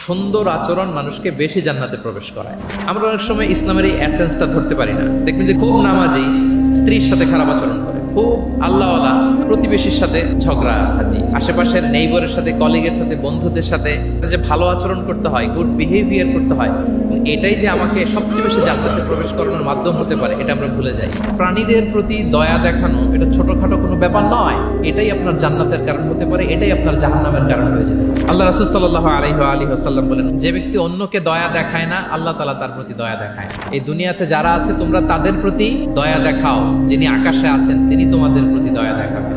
সুন্দর আচরণ মানুষকে বেশি জান্নাতে প্রবেশ করায়। আমরা অনেক সময় ইসলামের এই এসেন্সটা ধরতে পারি না। দেখবেন যে খুব নামাজি স্ত্রীর সাথে খারাপ আচরণ করে, খুব আল্লাহওয়ালা প্রতিবেশীর সাথে ঝগড়াঝাটি, আশেপাশের নেইবরের সাথে, কলিগের সাথে, বন্ধুদের সাথে যে ভালো আচরণ করতে হয়, গুড বিহেভিয়ার করতে হয়, এটাই যে আমাকে সবচেয়ে বেশি জান্নাতে প্রবেশ করানোর মাধ্যম হতে পারে, এটা আমরা ভুলে যাই। প্রাণীদের প্রতি দয়া দেখানো এটা ছোটখাটো কোনো ব্যাপার নয়, এটাই আপনার জান্নাতের কারণ হতে পারে, এটাই আপনার জাহান্নামের কারণ হয়ে যাবে। আল্লাহ রাসূল সাল্লাল্লাহু আলাইহি ওয়াসাল্লাম বলেন, যে ব্যক্তি অন্যকে দয়া দেখায় না, আল্লাহ তাআলা তার প্রতি দয়া দেখায়। এই দুনিয়াতে যারা আছে তোমরা তাদের প্রতি দয়া দেখাও, যিনি আকাশে আছেন তিনি তোমাদের প্রতি দয়া দেখাবেন।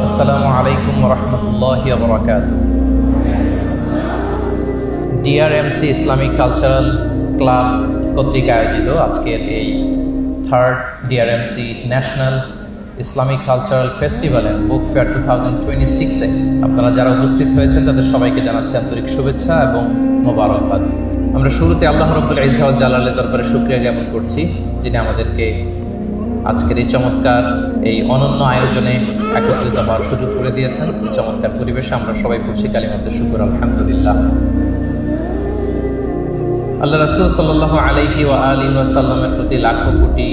আসসালামু আলাইকুম ওয়া রাহমাতুল্লাহি ওয়া বারাকাতুহু। ডিআরএমসি ইসলামিক কালচারাল ক্লাব কর্তৃক আয়োজিত আজকের এই third DRMC national Islamic cultural festival and book fair 2026-এ আপনারা যারা উপস্থিত হয়েছেন তাদের সবাইকে জানাচ্ছি আন্তরিক শুভেচ্ছা এবং মোবারকবাদ। আমরা শুরুতে আল্লাহ রাব্বুল ইজ্জত ওয়াল জালালের দরবারে শুকরিয়া জ্ঞাপন করছি, যিনি আমাদেরকে আজকের এই চমৎকার এই অনন্য আয়োজনে একত্রিত হওয়ার সুযোগ করে দিয়েছেন। চমৎকার পরিবেশে আমরা সবাই পড়ছি কালিমাতে শুকর আলহামদুলিল্লাহ। আল্লাহ রাসূল সাল্লাল্লাহু আলাইহি ওয়া আলিহি ওয়াসাল্লামের প্রতি লাখো কোটি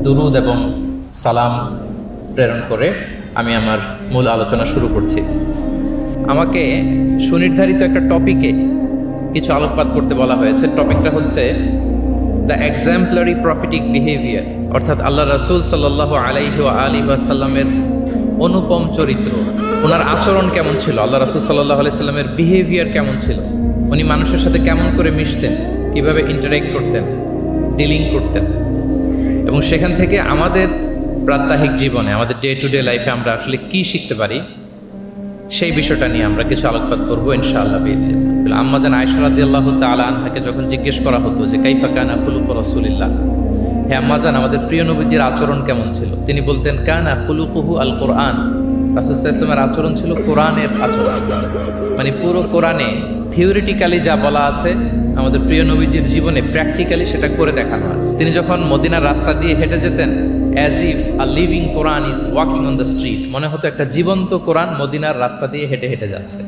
দুরুদ এবং সালাম প্রেরণ করে আমি আমার মূল আলোচনা শুরু করছি। আমাকে সুনির্ধারিত একটা টপিকে কিছু আলোকপাত করতে বলা হয়েছে। টপিকটা হচ্ছে দ্য এক্সাম্পলারি প্রফিটিক বিহেভিয়ার, অর্থাৎ আল্লাহ রাসূল সাল্লাল্লাহু আলাইহি ওয়া আলিহি ওয়াসাল্লামের অনুপম চরিত্র। ওনার আচরণ কেমন ছিল, আল্লাহ রাসূল সাল্লাল্লাহু আলাইহি সাল্লামের বিহেভিয়ার কেমন ছিল, উনি মানুষের সাথে কেমন করে মিশতেন, কিভাবে ইন্টারেক্ট করতেন, ডিলিং করতেন, এবং সেখান থেকে আমাদের প্রাত্যহিক জীবনে, আমাদের ডে টু ডে লাইফে আমরা আসলে কি শিখতে পারি, সেই বিষয়টা নিয়ে আমরা কিছু আলোকপাত করবো ইনশাআল্লাহ। আম্মা জান আয়েশা রাদিয়াল্লাহু তাআলা আনহাকে যখন জিজ্ঞেস করা হতো যে কাইফা কানা খুলুকু রাসূলিল্লাহ, হে আম্মা জান আমাদের প্রিয় নবীজির আচরণ কেমন ছিল, তিনি বলতেন কানা খুলুকুহু আল কোরআন। রাসূল সাল্লাল্লাহু আলাইহি ওয়াসাল্লামের আচরণ ছিল কোরআনের আচরণ, মানে পুরো কোরআনে থিওরিটিক্যালি যা বলা আছে আমাদের প্রিয় নবীজির জীবনে প্র্যাকটিক্যালি সেটা করে দেখানো আছে। তিনি যখন মদিনার রাস্তা দিয়ে হেঁটে যেতেন, as if a living Quran is walking on the street, মনে হতো একটা জীবন্ত কোরআন মদিনার রাস্তা দিয়ে হেঁটে হেঁটে যাচ্ছে।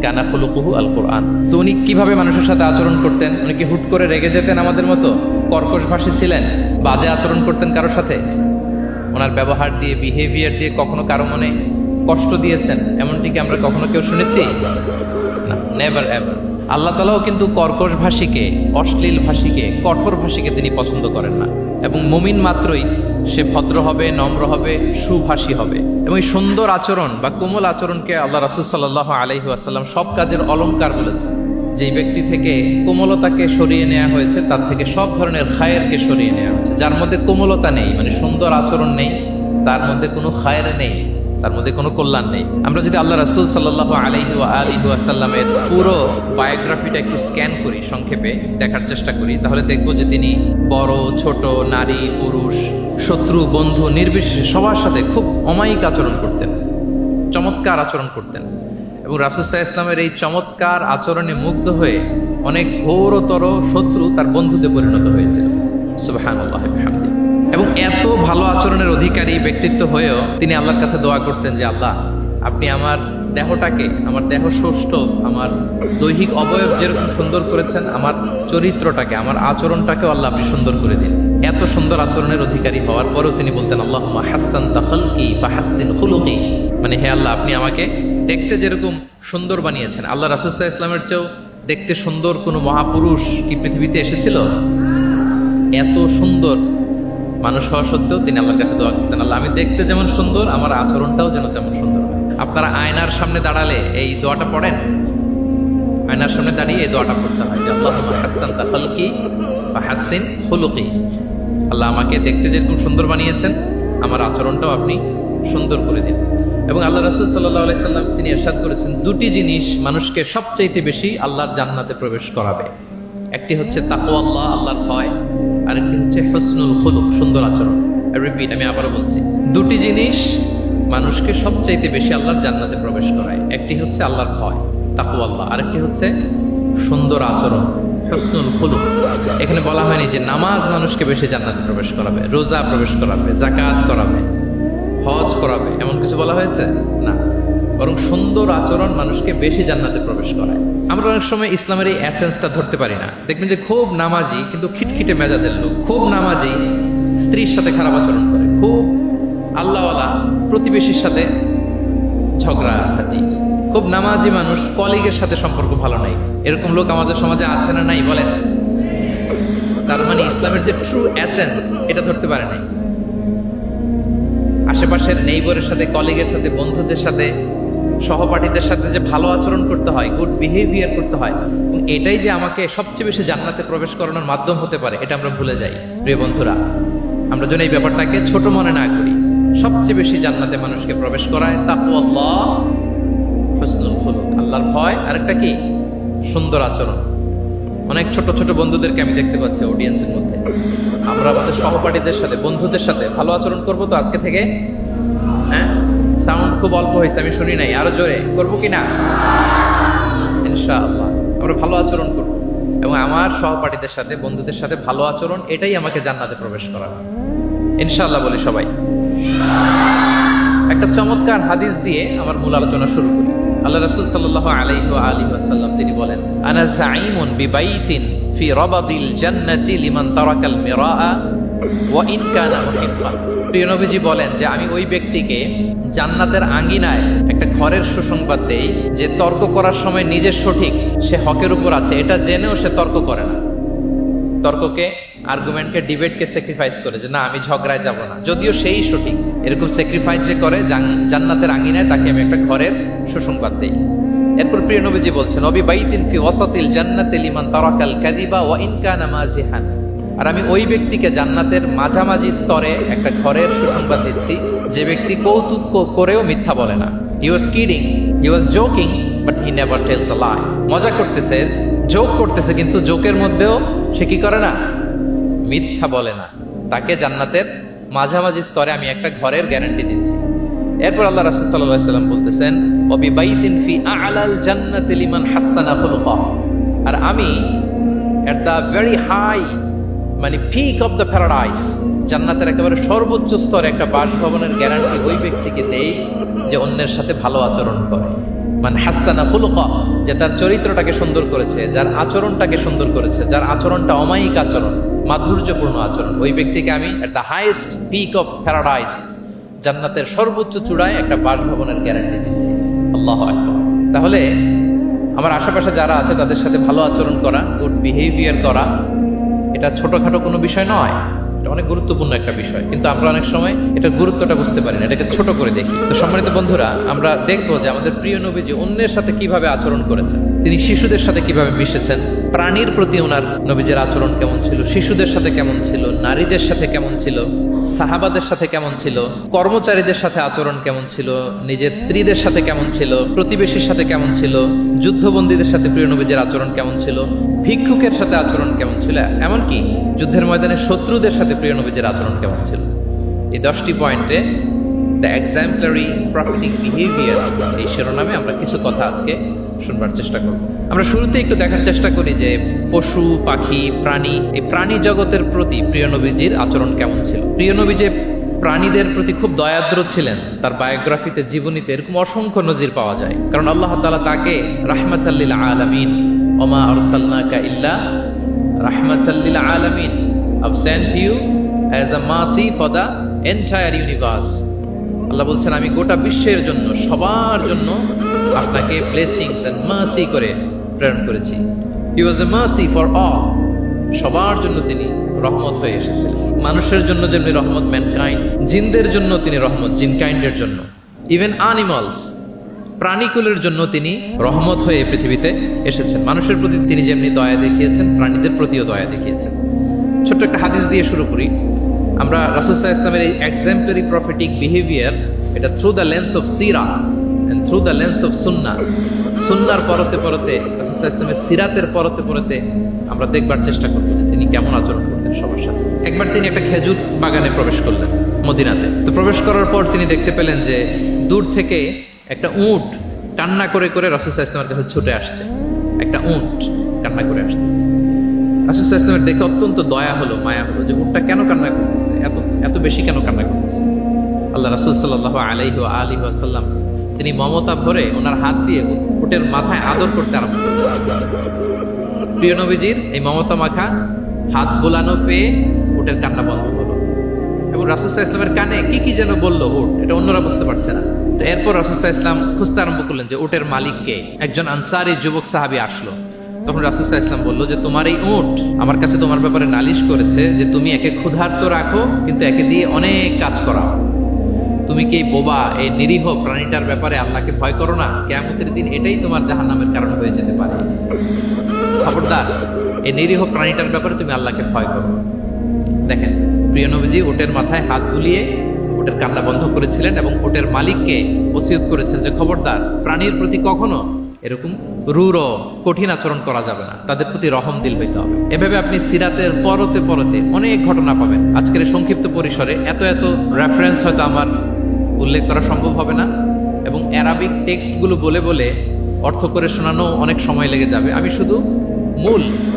কানা খুলুকুহু আল কোরআন। তো উনি কিভাবে মানুষের সাথে আচরণ করতেন? উনি কি হুট করে রেগে যেতেন আমাদের মতো, কর্কশভাষী ছিলেন, বাজে আচরণ করতেন কারোর সাথে? ওনার ব্যবহার দিয়ে, বিহেভিয়ার দিয়ে কখনো কারো মনে কষ্ট দিয়েছেন এমনটি কি আমরা কখনো কেউ শুনেছি? না, নেভার এভার। আল্লাহ তাআলাও কিন্তু কর্কশ ভাষীকে, অশ্লীল ভাষীকে, কঠোর ভাষীকে তিনি পছন্দ করেন না, এবং মুমিন মাত্রই সে ভদ্র হবে, নম্র হবে, সুভাষী হবে। এবং এই সুন্দর আচরণ বা কোমল আচরণকে আল্লাহ রাসূল সাল্লাল্লাহু আলাইহি ওয়াসাল্লাম সব কাজের অলংকার বলেছেন। যেই ব্যক্তি থেকে কোমলতাকে সরিয়ে নেওয়া হয়েছে তার থেকে সব ধরনের খায়েরকে সরিয়ে নেওয়া হয়েছে। যার মধ্যে কোমলতা নেই, মানে সুন্দর আচরণ নেই, তার মধ্যে কোনো খায়ের নেই, তার মধ্যে কোনো কল্যাণ নেই। আমরা যদি আল্লাহ রাসূল সাল্লাল্লাহু আলাইহি ওয়াসাল্লামের পুরো বায়োগ্রাফিটা একটু স্ক্যান করি, সংক্ষেপে দেখার চেষ্টা করি, তাহলে দেখব যে তিনি বড় ছোট, নারী পুরুষ, শত্রু বন্ধু নির্বিশেষে সবার সাথে খুব অমায়িক আচরণ করতেন, চমৎকার আচরণ করতেন। এবং রাসূল সাল্লাল্লাহু আলাইহি ওয়াসাল্লামের এই চমৎকার আচরণে মুগ্ধ হয়ে অনেক ঘোরতর শত্রু তার বন্ধুতে পরিণত হয়েছে। সুবহানাল্লাহি ওয়া বিহামদিহি। এবং এত ভালো আচরণের অধিকারী ব্যক্তিত্ব হয়েও তিনি আল্লাহর কাছে দোয়া করতেন যে আল্লাহ, আপনি আমার দেহটাকে, আমার দেহ ষষ্ঠ, আমার দৈহিক অবয়ব যেরকম সুন্দর করেছেন, আমার চরিত্রটাকে, আমার আচরণটাকেও আল্লাহ আপনি সুন্দর করে দিন। এত সুন্দর আচরণের অধিকারী হওয়ার পরেও তিনি বলতেন আল্লাহুম্মা হাসসানতা খালকি ফাহাসসিন খুলুকি, মানে হে আল্লাহ, আপনি আমাকে দেখতে যেরকম সুন্দর বানিয়েছেন, আল্লাহ রাসূল সাল্লাল্লাহু আলাইহি ওয়াসাল্লামের চেয়েও দেখতে সুন্দর কোনো মহাপুরুষ কি পৃথিবীতে এসেছিল? এত সুন্দর মানুষ হওয়া সত্ত্বেও তিনি আল্লাহর কাছে দোয়া করতেন, আল্লাহ আমি দেখতে যেমন সুন্দর আমার আচরণটাও যেন তেমন সুন্দর হয়। আপনারা আয়নার সামনে দাঁড়ালে এই দোয়াটা পড়েন? আয়নার সামনে দাঁড়িয়ে এই দোয়াটা পড়তে হয় যে আল্লাহুম্মা হাসসানতা খালকি ওয়া হাসসিন খুলুকি। আল্লাহ আমাকে দেখতে যেরকম সুন্দর বানিয়েছেন, আমার আচরণটাও আপনি সুন্দর করে দিন। এবং আল্লাহ রাসূল সাল্লাল্লাহু আলাইহি সাল্লাম তিনি ইরশাদ করেছেন, দুটি জিনিস মানুষকে সবচাইতে বেশি আল্লাহর জান্নাতে প্রবেশ করাবে। একটি হচ্ছে তাকওয়াল্লাহ, আল্লাহর ভয়, আর একটি হচ্ছে হুসনুল খুলুক, সুন্দর আচরণ। রিপিট, আমি আবারও বলছি, দুটি জিনিস মানুষকে সবচাইতে বেশি আল্লাহর জান্নাতে প্রবেশ করায়। একটি হচ্ছে আল্লাহর ভয়, তাকওয়াল্লাহ, আরেকটি হচ্ছে সুন্দর আচরণ, হুসনুল খুলুক। এখানে বলা হয়নি যে নামাজ মানুষকে বেশি জান্নাতে প্রবেশ করাবে, রোজা প্রবেশ করাবে, যাকাত করাবে, হজ করাবে, এমন কিছু বলা হয়েছে না। বরং সুন্দর আচরণ মানুষকে বেশি জান্নাতে প্রবেশ করায়। আমরা অনেক সময় ইসলামের এই এসেন্সটা ধরতে পারি না। দেখবেন যে খুব নামাজি কিন্তু খিটখিটে মেজাজের লোক, খুব নামাজি স্ত্রীর সাথে খারাপ আচরণ করে, খুব আল্লাহওয়ালা প্রতিবেশীর সাথে ঝগড়াঝাটি, খুব নামাজি মানুষ কলিগের সাথে সম্পর্ক ভালো নাই। এরকম লোক আমাদের সমাজে আছে না নাই বলেন? তার মানে ইসলামের যে ট্রু এসেন্স এটা ধরতে পারে নাই। আশেপাশের নেইবরের সাথে, কলিগের সাথে, বন্ধুদের সাথে, সহপাঠীদের সাথে যে ভালো আচরণ করতে হয়, গুড বিহেভিয়ার করতে হয়, এবং এটাই যে আমাকে সবচেয়ে বেশি জান্নাতে প্রবেশ করানোর মাধ্যম হতে পারে, এটা আমরা ভুলে যাই। প্রিয় বন্ধুরা, আমরা যেন এই ব্যাপারটাকে ছোট মনে না করি। সবচেয়ে বেশি জান্নাতে মানুষকে প্রবেশ করায় তাকওয়াল্লাহ, হুসনুল খুলুক, আল্লাহর ভয়, আরেকটা কি? সুন্দর আচরণ। অনেক ছোট ছোট বন্ধুদেরকে আমি দেখতে পাচ্ছি অডিয়েন্সের মধ্যে। আমরা আমাদের সহপাঠীদের সাথে, বন্ধুদের সাথে ভালো আচরণ করবো তো আজকে থেকে? হ্যাঁ, সাউন্ড খুব অল্প হয়েছে, আমি শুনি নাই, আরো জোরে করবো কিনা? ইনশাআল্লাহ আমরা ভালো আচরণ করবো, এবং আমার সহপাঠীদের সাথে, বন্ধুদের সাথে ভালো আচরণ, এটাই আমাকে জান্নাতে প্রবেশ করাবে ইনশাআল্লাহ। বলি সবাই। একটা চমৎকার হাদিস দিয়ে আমার মূল আলোচনা শুরু করি। আল্লাহ রাসূল সাল্লাল্লাহু আলাইহি ওয়া আলিহি ওয়াসাল্লাম তিনি বলেন, আনা যাঈমুন বিবাইতিন ফি রাবাদিল জান্নাতি লিমান তারাকাল মিরাআ ওয়া ইন কানা মুহিব্বান। প্রিয় নবীজি বলেন যে আমি ওই ব্যক্তিকে জান্নাতের আঙ্গিনায় একটা ঘরের সুসংবাদ দেই যে তর্ক করার সময় নিজের সঠিক, সে হকের উপর আছে, এটা জেনেও সে তর্ক করে না। তর্ককে, আর্গুমেন্টকে, ডিবেটকে স্যাক্রিফাইস করে যে না আমি ঝগড়ায় যাব না, যদিও সেই সঠিক। এরকম স্যাক্রিফাইস যে করে জান্নাতের আঙ্গিনায়, তাকে আমি একটা ঘরের সুসংবাদ দেই। এরপর প্রিয় নবীজি বলছেন, অবি বাইতিন ফি ওয়াসাতিল জান্নাতি লিমান তারাকাল কাযিবা ওয়া ইন কানা মাযিহান। আর আমি ওই ব্যক্তিকে জান্নাতের মাঝামাঝি স্তরে একটা ঘরের সুসংবাদ দিচ্ছি যে ব্যক্তি কৌতুক করেও মিথ্যা বলে না। He was kidding, he was joking, but he never tells a lie. মজা করতেছে, জোক করতেছে, কিন্তু জোকের মধ্যেও সে কি করে না? মিথ্যা বলে না। তাকে জান্নাতের মাঝামাঝি স্তরে আমি একটা ঘরের গ্যারান্টি দিচ্ছি। এরপর আল্লাহ রাসূল সাল্লাল্লাহু আলাইহি ওয়াসাল্লাম বলতেছেন, ওয়াবি বাইতিন ফি আ'লাল জান্নাতি লিমান হাসানা খুলুকা। আর আমি এট দ্য ভেরি হাই, মানে পিক অফ দ্য প্যারাডাইস, জান্নাতের একেবারে সর্বোচ্চ স্তরে একটা বাসভবনের গ্যারান্টি ওই ব্যক্তিকে দেই যে অন্যের সাথে ভালো আচরণ করে। মানে হাসানা খুলুকা, যে তার চরিত্রটাকে সুন্দর করেছে, যার আচরণটাকে সুন্দর করেছে, যার আচরণটা অমায়িক আচরণ, মাধুর্যপূর্ণ আচরণ, ওই ব্যক্তিকে আমি at the highest peak of paradise, জান্নাতের সর্বোচ্চ চূড়ায় একটা বাসভবনের গ্যারান্টি দিচ্ছি। আল্লাহু আকবার। তাহলে আমার আশেপাশে যারা আছে তাদের সাথে ভালো আচরণ করা, গুড বিহেভিয়ার করা, এটা ছোটখাটো কোনো বিষয় নয়, এটা অনেক গুরুত্বপূর্ণ একটা বিষয়। কিন্তু আমরা অনেক সময় এটার গুরুত্বটা বুঝতে পারি না, এটাকে ছোট করে দেখি। তো সম্মানিত বন্ধুরা, আমরা দেখবো যে আমাদের প্রিয় নবীজি অন্যের সাথে কিভাবে আচরণ করেছেন। তিনি শিশুদের সাথে কিভাবে মিশেছেন, প্রাণীর প্রতি ওনার নবীজের আচরণ কেমন ছিল, শিশুদের সাথে কেমন ছিল, নারীদের সাথে কেমন ছিল, সাহাবাদের সাথে কেমন ছিল, কর্মচারীদের সাথে আচরণ কেমন ছিল, নিজের স্ত্রীদের সাথে কেমন ছিল, প্রতিবেশীর সাথে কেমন ছিল, যুদ্ধবন্দীদের সাথে প্রিয় নবীজের আচরণ কেমন ছিল, ভিক্ষুকের সাথে আচরণ কেমন ছিল, এমনকি যুদ্ধের ময়দানে শত্রুদের সাথে প্রিয় নবীজের আচরণ কেমন ছিল। এই 10টি পয়েন্টে দ্য এক্সাম্পলারি প্রফিটিক বিহেভিয়ার, এই শিরোনামে আমরা কিছু কথা আজকে শুনবার চেষ্টা করব। আমরা শুরুতে একটু দেখার চেষ্টা করি যে পশু, পাখি, প্রাণী, এই প্রাণী জগতের প্রতি প্রিয় নবীজির আচরণ কেমন ছিল। প্রিয় নবী যে প্রাণীদের প্রতি খুব দয়াদ্র ছিলেন, তার বায়োগ্রাফিতে, জীবনীতে এরকম অসংখ্য নজির পাওয়া যায়। কারণ আল্লাহ তাআলা তাকে রাহমাতাল লিল আলামিন, ওমা আরসালনাকা ইল্লা রাহমাতাল লিল আলামিন, I've sent you as a mercy for the entire universe. আল্লাহ বলছেন আমি গোটা বিশ্বের জন্য, সবার জন্য আপনাকে ব্লেসিংস এন্ড মার্সি করে প্রেরণ করেছি। He was a mercy for all. সবার জন্য তিনি রহমত হয়ে এসেছিলেন। মানুষের জন্য যেমনি রহমত, ম্যানকাইন্ড, জিনদের জন্য তিনি রহমত, জিনকাইন্ডের জন্য, ইভেন অ্যানিমালস, প্রাণীকুলের জন্য তিনি রহমত হয়ে এই পৃথিবীতে এসেছেন। মানুষের প্রতি তিনি যেমনি দয়া দেখিয়েছেন, প্রাণীদের প্রতিও দয়া দেখিয়েছেন। ছোট্ট একটা হাদিস দিয়ে শুরু করি। আমরা রাসূল সাল্লাল্লাহু আলাইহি ওয়াসাল্লামের এই এক্সাম্পলারি প্রফেটিক বিহেভিয়ার, এটা থ্রু দ্য লেন্স অফ সিরা and through the lens of সুন্নাহ, সুন্নাহর পরতে পরতে, রাসূল সাল্লাল্লাহু আলাইহি ওয়াসাল্লামের সিরাতের পরতে পরতে আমরা দেখবার চেষ্টা করব যে তিনি কেমন আচরণ করতেন সবার সাথে। একবার তিনি একটা খেজুর বাগানে প্রবেশ করলেন মদিনাতে। তো প্রবেশ করার পর তিনি দেখতে পেলেন যে দূর থেকে একটা উট কান্না করে করে রাসূল সাল্লাল্লাহু আলাইহি ওয়াসাল্লামের কাছে ছুটে আসছে। একটা উট কান্না করে আসতেছে। রাসূল সাল্লাল্লাহু আলাইহি ওয়াসাল্লামের দেখে অত্যন্ত দয়া হলো, মায়া হলো যে উটটা কেন কান্না করতেছে, এত এত বেশি কেন কান্না করতেছে। আল্লাহ রাসূল সাল্লাল্লাহু আলাইহি ওয়াসাল্লাম তিনি মমতা ভরে ওনার হাত দিয়ে উটের মাথায় আদর করতে আরম্ভ করলেন। প্রিয় নবীজির এই মমতা মাখা হাত বোলানো পেয়ে উটের কান্না বন্ধ হলো এবং রাসূল সাল্লাল্লাহু আলাইহি ওয়াসাল্লামের কানে কি কি যেন বললো উট, এটা অন্যরা বুঝতে পারছে না। তো এরপর রাসূল সাল্লাল্লাহু আলাইহি ওয়াসাল্লাম খুঁজতে আরম্ভ করলেন যে উটের মালিক কে। একজন আনসারী যুবক সাহাবী আসলো। তখন রাসূল সাল্লাল্লাহু আলাইহি ওয়াসাল্লাম বললো যে তোমার এই উট আমার কাছে তোমার ব্যাপারে নালিশ করেছে যে তুমি একে ক্ষুধার্ত রাখো কিন্তু একে দিয়ে অনেক কাজ করাও। তুমি কি এই বোবা, এই নিরীহ প্রাণীটার ব্যাপারে আল্লাহকে ভয় করো না? কিয়ামতের দিন এটাই তোমার জাহান্নামের কারণ হয়ে যেতে পারে। খবরদার, এই নিরীহ প্রাণীটার ব্যাপারে তুমি আল্লাহকে ভয় করো। দেখেন, প্রিয় নবীজি উটের মাথায় হাত বুলিয়ে উটের কান্না বন্ধ করেছিলেন এবং উটের মালিককে ওসিয়ত করেছেন যে খবরদার, প্রাণীর প্রতি কখনো এরকম রূঢ় কঠিন আচরণ করা যাবে না, তাদের প্রতি রহম দিল হইতে হবে। এভাবে আপনি সিরাতের পরতে পরতে অনেক ঘটনা পাবেন। আজকের এই সংক্ষিপ্ত পরিসরে এত এত রেফারেন্স হয়তো আমার উল্লেখ করা সম্ভব হবে না এবং অ্যারাবিক টেক্সটগুলো বলে বলে অর্থ করে শোনানো অনেক সময় লেগে যাবে। আমি শুধু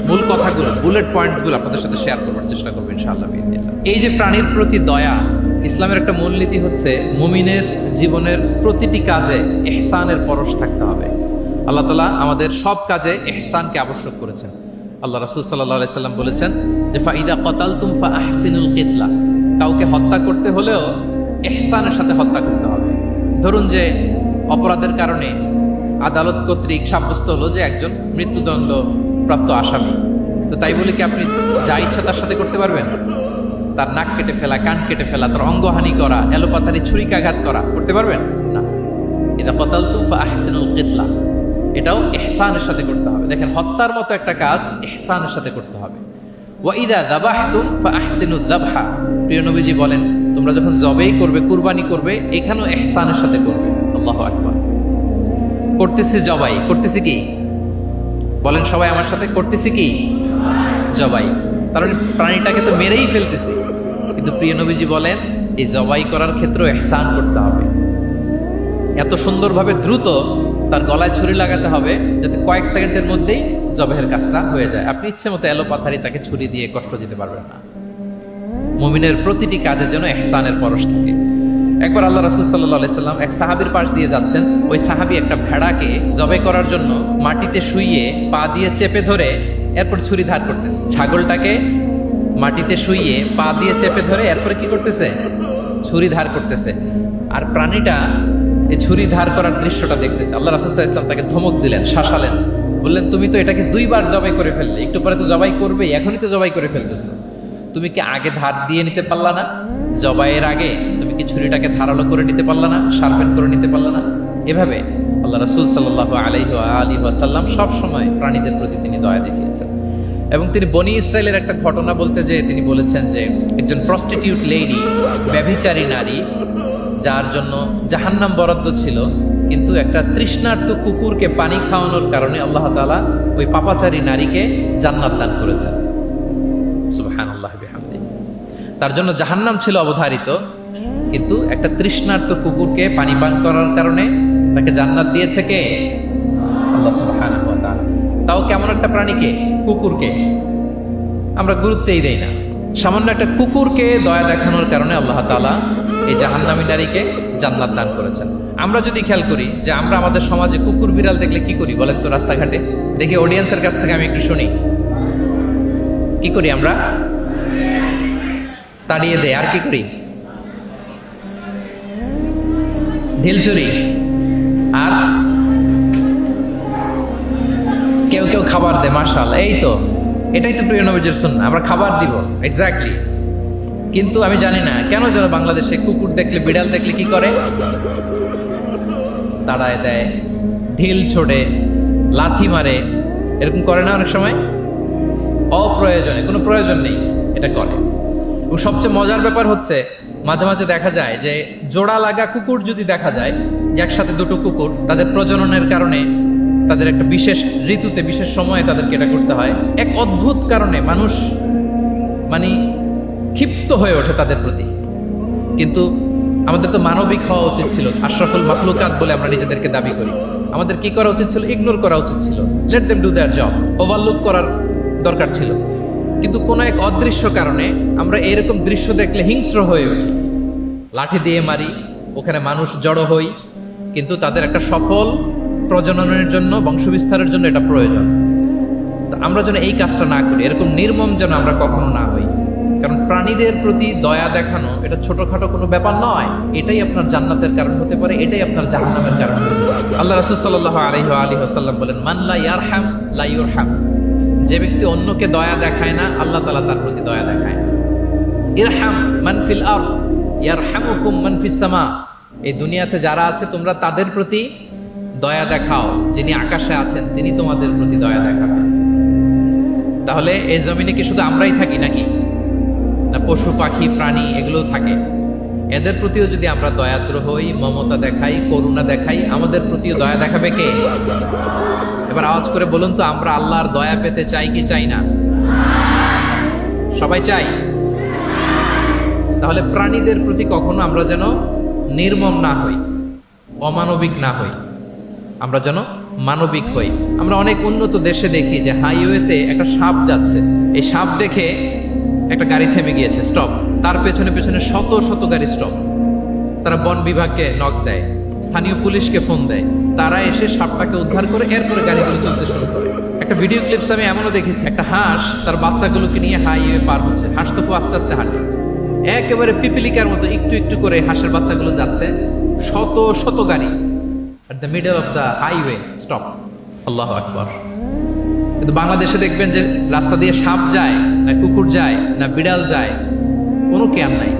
মূল কথাগুলো, বুলেট পয়েন্টসগুলো আপনাদের সাথে শেয়ার করবার চেষ্টা করবো ইনশাআল্লাহ। এই যে প্রাণীর প্রতি দয়া, ইসলামের একটা মূলনীতি হচ্ছে মুমিনের জীবনের প্রতিটি কাজে ইহসানের পরশ থাকতে হবে। আল্লাহ তাআলা আমাদের সব কাজে ইহসানকে আবশ্যক করেছেন। আল্লাহ রাসূল সাল্লাল্লাহু আলাইহি সাল্লাম বলেছেন যে ফাইদা কাতালতুম ফাআহসিনুল কিতলা, কাউকে হত্যা করতে হলেও ইহসানের সাথে হত্যা করতে হবে। ধরুন যে অপরাধের কারণে আদালত কর্তৃক সাব্যস্ত হলো যে একজন মৃত্যুদণ্ড প্রাপ্ত আসামি, তো তাই বলে কি আপনি যা ইচ্ছা তার সাথে করতে পারবেন? তার নাক কেটে ফেলা, কান কেটে ফেলা, তার অঙ্গহানি করা, এলোপাথারি ছুরিকাঘাত করা করতে পারবেন না। ইদা কাতালতুম ফাআহসিনুল কিতলা, এটাও ইহসানের সাথে করতে হবে। দেখেন, হত্যার মতো একটা কাজ ইহসানের সাথে করতে হবে। ওয়া ইদা যাবাহতুম ফাআহসিনুদ যাবহা, প্রিয় নবীজি বলেন তোমরা যখন জবেই করবে, কুরবানি করবে, এখানেও ইহসানের সাথে করবে। আল্লাহু আকবার। করতেছি জবাই, করতেছি কি বলেন সবাই আমার সাথে, করতেছি কি জবাই। তার মানে প্রাণীটাকে তো মেরেই ফেলতেছি, কিন্তু প্রিয় নবীজি বলেন এই জবাই করার ক্ষেত্রেও ইহসান করতে হবে। এত সুন্দরভাবে দ্রুত তার গলায় ছুরি লাগাতে হবে যাতে কয়েক সেকেন্ডের মধ্যেই জবাইয়ের কাজটা হয়ে যায়। আপনি ইচ্ছে মতো এলোপাথারি তাকে ছুরি দিয়ে কষ্ট দিতে পারবেন না। মুমিনের প্রতিটি কাজে যেন ইহসানের পরশ থাকে। একবার আল্লাহ রাসূল সাল্লাল্লাহু আলাইহি সাল্লাম এক সাহাবীর পাশ দিয়ে যাচ্ছেন। ওই সাহাবী একটা ভেড়াকে জবাই করার জন্য মাটিতে শুইয়ে পা দিয়ে চেপে ধরে এরপর ছুরি ধার করতেছে। ছাগলটাকে মাটিতে শুইয়ে পা দিয়ে চেপে ধরে এরপরে কি করতেছে? ছুরি ধার করতেছে। আর প্রাণীটা এই ছুরি ধার করার দৃশ্যটা দেখতেছে। আল্লাহ রাসূল সাল্লাল্লাহু আলাইহি সাল্লাম তাকে ধমক দিলেন, শাসালেন, বললেন তুমি তো এটাকে 2 বার জবাই করে ফেললে, একটু পরে তো জবাই করবেই, এখনই তো জবাই করে ফেলতেছো। তুমি কি আগে ধার দিয়ে নিতে পারলা না? জবাইয়ের আগে তুমি কি ছুরিটাকে ধারালো করে নিতে পারলা না? শার্পেন করে নিতে পারলা না? এভাবে আল্লাহ রাসূল সাল্লাল্লাহু আলাইহি ওয়াসাল্লাম সব সময় প্রাণীদের প্রতি তিনি দয়া দেখিয়েছেন। এবং তিনি বনি ইসরায়েলের একটা ঘটনা বলতে যেয়ে তিনি বলেছেন যে একজন প্রস্টিটিউট লেডি, ব্যভিচারী নারী, যার জন্য জাহান্নাম বরাদ্দ ছিল, কিন্তু একটা তৃষ্ণার্ত কুকুরকে পানি খাওয়ানোর কারণে আল্লাহ তাআলা ওই পাপাচারী নারীকে জান্নাত দান করেছেন। সুবহানাল্লাহ বিহামদি। তার জন্য জাহান্নাম ছিল অবধারিত, কিন্তু একটা তৃষ্ণার্ত কুকুরকে পানি পান করার কারণে তাকে জান্নাত দিয়েছে কে? আল্লাহ সুবহানাহু ওয়া তাআলা। তাও কেমন একটা প্রাণীকে? কুকুরকে। আমরা গুরুত্বই দেই না। সামান্য একটা কুকুরকে দয়া দেখানোর কারণে আল্লাহ তাআলা এই জাহান্নামী নারীকে জান্নাত দান করেছেন। আমরা যদি খেয়াল করি যে আমরা আমাদের সমাজে কুকুর বিড়াল দেখলে কি করি বলেন তো? রাস্তাঘাটে দেখি, অডিয়েন্সের কাছ থেকে আমি একটু শুনি, কি করি আমরা? তাড়িয়ে দেয়। আর কি করি? ঢিল ছুরি। আর কেউ কেউ খাবার দেয়। মাশাআল্লাহ, এই তো, এটাই তো প্রিয় নবীজির সুন্নাহ, আমরা খাবার দিব। এক্স্যাক্টলি। কিন্তু আমি জানি না কেন যেন বাংলাদেশে কুকুর দেখলে, বিড়াল দেখলে কি করে? দাঁড়ায় দেয়, ঢিল ছোড়ে, লাথি মারে, এরকম করে না অনেক সময়? অপ্রয়োজনে, কোনো প্রয়োজন নেই এটা করে। এবং সবচেয়ে মজার ব্যাপার হচ্ছে মাঝে মাঝে দেখা যায় যে জোড়া লাগা কুকুর যদি দেখা যায়, যে একসাথে দুটো কুকুর, তাদের প্রজননের কারণে তাদের একটা বিশেষ ঋতুতে বিশেষ সময়ে তাদেরকে এটা করতে হয়, এক অদ্ভুত কারণে মানুষ মানে ক্ষিপ্ত হয়ে ওঠে তাদের প্রতি। কিন্তু আমাদের তো মানবিক হওয়া উচিত ছিল, আশরাফুল মাখলুকাত বলে আমরা নিজেদেরকে দাবি করি। আমাদের কি করা উচিত ছিল? ইগনোর করা উচিত ছিল, let them do there job, overlook করার দরকার ছিল। কিন্তু কোনো এক অদৃশ্য কারণে আমরা এরকম দৃশ্য দেখলে হিংস্র হয়ে উঠি, লাঠি দিয়ে মারি, ওখানে মানুষ জড়ো হই। কিন্তু তাদের একটা সফল প্রজননের জন্য, বংশবিস্তারের জন্য এটা প্রয়োজন। তো আমরা যেন এই কাজটা না করি, এরকম নির্মম যেন আমরা কখনো না হই। কারণ প্রাণীদের প্রতি দয়া দেখানো এটা ছোটখাটো কোনো ব্যাপার নয়, এটাই আপনার জান্নাতের কারণ হতে পারে, এটাই আপনার জাহান্নামের কারণ হতে পারে। আল্লাহ রাসূল সাল্লাল্লাহু আলাইহি ওয়াসাল্লাম বলেন, মান লা ইয়ারহাম লা ইউরহাম। যে ব্যক্তি অন্যকে দয়া দেখায় না, আল্লাহ তাআলা তার প্রতি দয়া দেখায় না। ইরহাম মান ফিল আরদ ইয়ারহামুকুম মান ফিস সামা। এই দুনিয়াতে যারা আছে তোমরা তাদের প্রতি দয়া দেখাও, যিনি আকাশে আছেন তিনি তোমাদের প্রতি দয়া দেখাবেন। তাহলে এই জমিনে কি শুধু আমরাই থাকি নাকি? না পশু পাখি প্রাণী এগুলো থাকে? এদের প্রতিও যদি আমরা দয়াদ্র হই, মমতা দেখাই, করুণা দেখাই, আমাদের প্রতিও দয়া দেখাবে কে? এবার আওয়াজ করে বলুন তো, আমরা আল্লাহর দয়া পেতে চাই কি চাই না? সবাই চাই। তাহলে প্রাণীদের প্রতি কখনো আমরা যেন নির্মম না হই, অমানবিক না হই, আমরা যেন মানবিক হই। আমরা অনেক উন্নত দেশে দেখি যে হাইওয়েতে একটা সাপ যাচ্ছে, এই সাপ দেখে একটা গাড়ি থেমে গিয়েছে, স্টপ। তার পেছনে পেছনে শত শত গাড়ি স্টপ। তারা বন বিভাগকে নক দেয়, স্থানীয় পুলিশকে ফোন দেয়, তারা এসে সাপটাকে উদ্ধার করে এরপরে গাড়িগুলো চলতে শুরু করে। একটা ভিডিও ক্লিপস আমি এমনও দেখেছি, একটা হাঁস তার বাচ্চাগুলোকে নিয়ে হাইওয়ে পার হচ্ছে। হাঁস তো খুব আস্তে আস্তে হাঁটে, একেবারে পিপিলিকার মতো একটু একটু করে হাঁসের বাচ্চাগুলো যাচ্ছে, শত শত গাড়ি at the middle of the highway stop. আল্লাহু আকবার। কিন্তু বাংলাদেশে দেখবেন যে রাস্তা দিয়ে সাপ যায় না কুকুর যায় না বিড়াল যায়, কোনো কেয়ার নাই,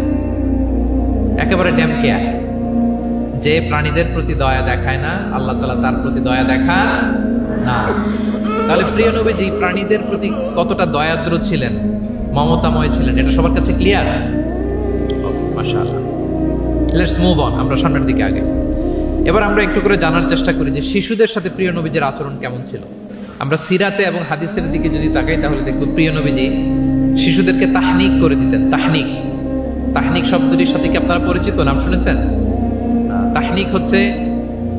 একেবারে ড্যাম কেয়ার। যে প্রাণীদের প্রতি দয়া দেখায় না, আল্লাহ তাআলা তার প্রতি দয়া দেখান না। তাহলে প্রিয় নবীজি প্রাণীদের প্রতি কতটা দয়াদ্র ছিলেন, মমতাময় ছিলেন, এটা সবার কাছে ক্লিয়ার? মাশাআল্লাহ। লেটস মুভ অন, আমরা সামনের দিকে আগে। এবার আমরা একটু করে জানার চেষ্টা করি যে শিশুদের সাথে প্রিয় নবীজির আচরণ কেমন ছিল। আমরা সিরাতে এবং হাদিসের দিকে যদি তাকাই তাহলে দেখব প্রিয় নবীজি শিশুদেরকে তাহনিক করে দিতেন। তাহনিক, তাহনিক শব্দটির সাথে কি আপনারা পরিচিত? নাম শুনেছেন? তাহনিক হচ্ছে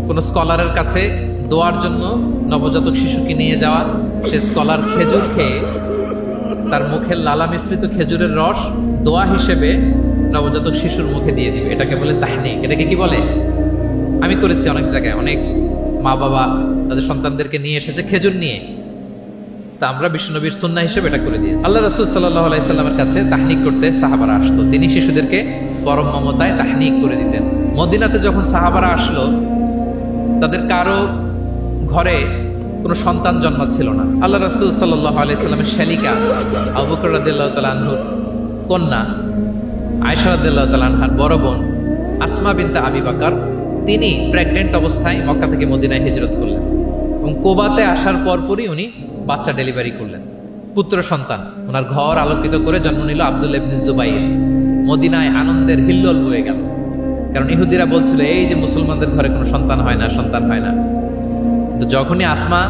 কোন স্কলারের কাছে দোয়ার জন্য নবজাতক শিশুকে নিয়ে যাওয়া। সে স্কলার খেজুর খেয়ে তার মুখের লালা মিশ্রিত খেজুরের রস দোয়া হিসেবে নবজাতক শিশুর মুখে দিয়ে দিবে, এটাকে বলে তাহনিক। এটাকে কি বলে? আমি করেছি অনেক জায়গায়, অনেক মা বাবা তাদের সন্তানদেরকে নিয়ে এসেছে খেজুর নিয়ে, তা আমরা বিশ্বনবীর সুন্নাহ হিসেবে এটা করে দিয়েছি। আল্লাহ রাসূল সাল্লাল্লাহু আলাইহি সাল্লামের কাছে তাহনিক করতে সাহাবারা আসতো, তিনি শিশুদেরকে পরম মমতায় তাহনিক করে দিতেন। মদিনাতে যখন সাহাবারা আসলো, তাদের কারো ঘরে কোনো সন্তান জন্মাচ্ছিল না। আল্লাহ রাসূল সাল্লাল্লাহু আলাইহি সাল্লামের শালিকা আবু বকর রাদিয়াল্লাহু তাআলা আনহুর কন্যা আয়েশা রাদিয়াল্লাহু তাআলা আনহার বড় বোন আসমা বিনতে আবি বকর, তিনি প্রেগনেন্ট অবস্থায় মক্কা থেকে মদিনায় হিজরত করলেন এবং কোবাতে আসার পরপরই উনি বাচ্চা ডেলিভারি করলেন, পুত্র সন্তান। ওনার ঘর আলোকিত করে জন্ম নিল আব্দুল্লাহ ইবনে জুবাইর। মদিনায় আনন্দের হিল্লোল হয়ে গেল, কারণ ইহুদিরা বলছিল এই যে মুসলমানদের ঘরে কোনো সন্তান হয় না, সন্তান হয় না। তো যখনই আসমা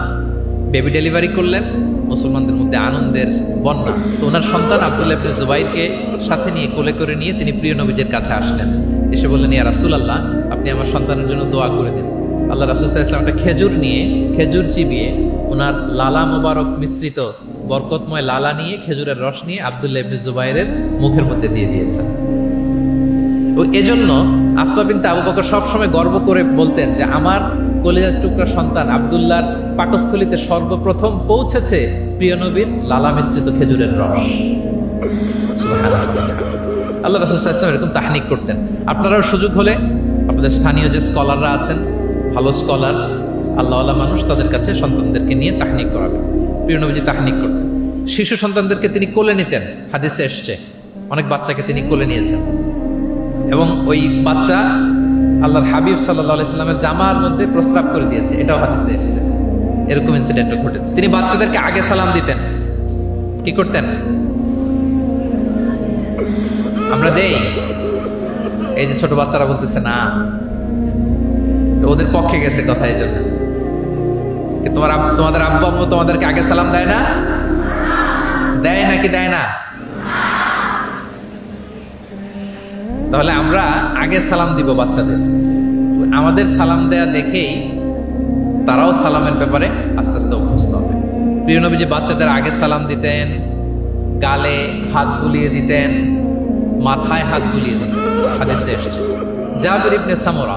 বেবি ডেলিভারি করলেন, মুসলমানদের মধ্যে আনন্দের বন্যা। তো ওনার সন্তান আব্দুল্লাহ ইবনে জুবাইরকে সাথে নিয়ে কোলে করে নিয়ে তিনি প্রিয় নবীজির কাছে আসলেন। এসে বললেন, ইয়া রাসূলুল্লাহ, আপনি আমার সন্তানের জন্য দোয়া করে দিন। আল্লাহ রাসূল সাল্লাল্লাহু আলাইহি ওয়াসাল্লাম একটা খেজুর নিয়ে, খেজুর চিবিয়ে ওনার লালা মোবারক মিশ্রিত বরকতময় লালা নিয়ে, খেজুরের রস নিয়ে আব্দুল্লাহ ইবনে জুবাইরের মুখের মধ্যে দিয়ে দিয়েছেন। ও এজন্য আসমা বিনতে আবু বকর সবসময় গর্ব করে বলতেন যে আমার কলিজার টুকরা সন্তান আব্দুল্লাহর পাকস্থলীতে সর্বপ্রথম পৌঁছেছে প্রিয় নবীর লালা মিশ্রিত খেজুরের রস। সুবহানাল্লাহ। আল্লাহ রাসূল সাল্লাল্লাহু আলাইহি ওয়াসাল্লাম এরকম তাহনিক করতেন। আপনারাও সুযোগ হলে আপনাদের স্থানীয় যে স্কলাররা আছেন, ভালো স্কলার, আল্লাহওয়ালা মানুষ, তাদের কাছে সন্তানদেরকে নিয়ে তাহনিক করাবেন। প্রিয় নবীজি তাহনিক করতেন। শিশু সন্তানদেরকে তিনি কোলে নিতেন, হাদিসে এসছে অনেক বাচ্চাকে তিনি কোলে নিয়েছেন এবং ওই বাচ্চা আল্লাহর হাবিব সাল্লাল্লাহু আলাইহি সাল্লামের জামার মধ্যে প্রস্রাব করে দিয়েছে, এটাও হাদিসে এসেছে। এরকম ইনসিডেন্টও ঘটেছে। তিনি বাচ্চাদেরকে আগে সালাম দিতেন। কি করতেন? আমরা দেই, এই যে ছোট বাচ্চারা বলতেছে না, তো ওদের পক্ষে গেছে কথা। এই জন্য তোমাদের আব্বু আম্মু তোমাদেরকে আগে সালাম দেয় না? দেয় নাকি দেয় না? তাহলে আমরা আগে সালাম দিব বাচ্চাদের। আমাদের সালাম দেয়া দেখেই তারাও সালামের ব্যাপারে আস্তে আস্তে অভ্যস্ত হবে। প্রিয় নবীজি বাচ্চাদের আগে সালাম দিতেন, গালে হাত বুলিয়ে দিতেন, মাথায় হাত বুলিয়ে দিতেন। হাদিসে এসেছে। জাবির ইবনে সামুরা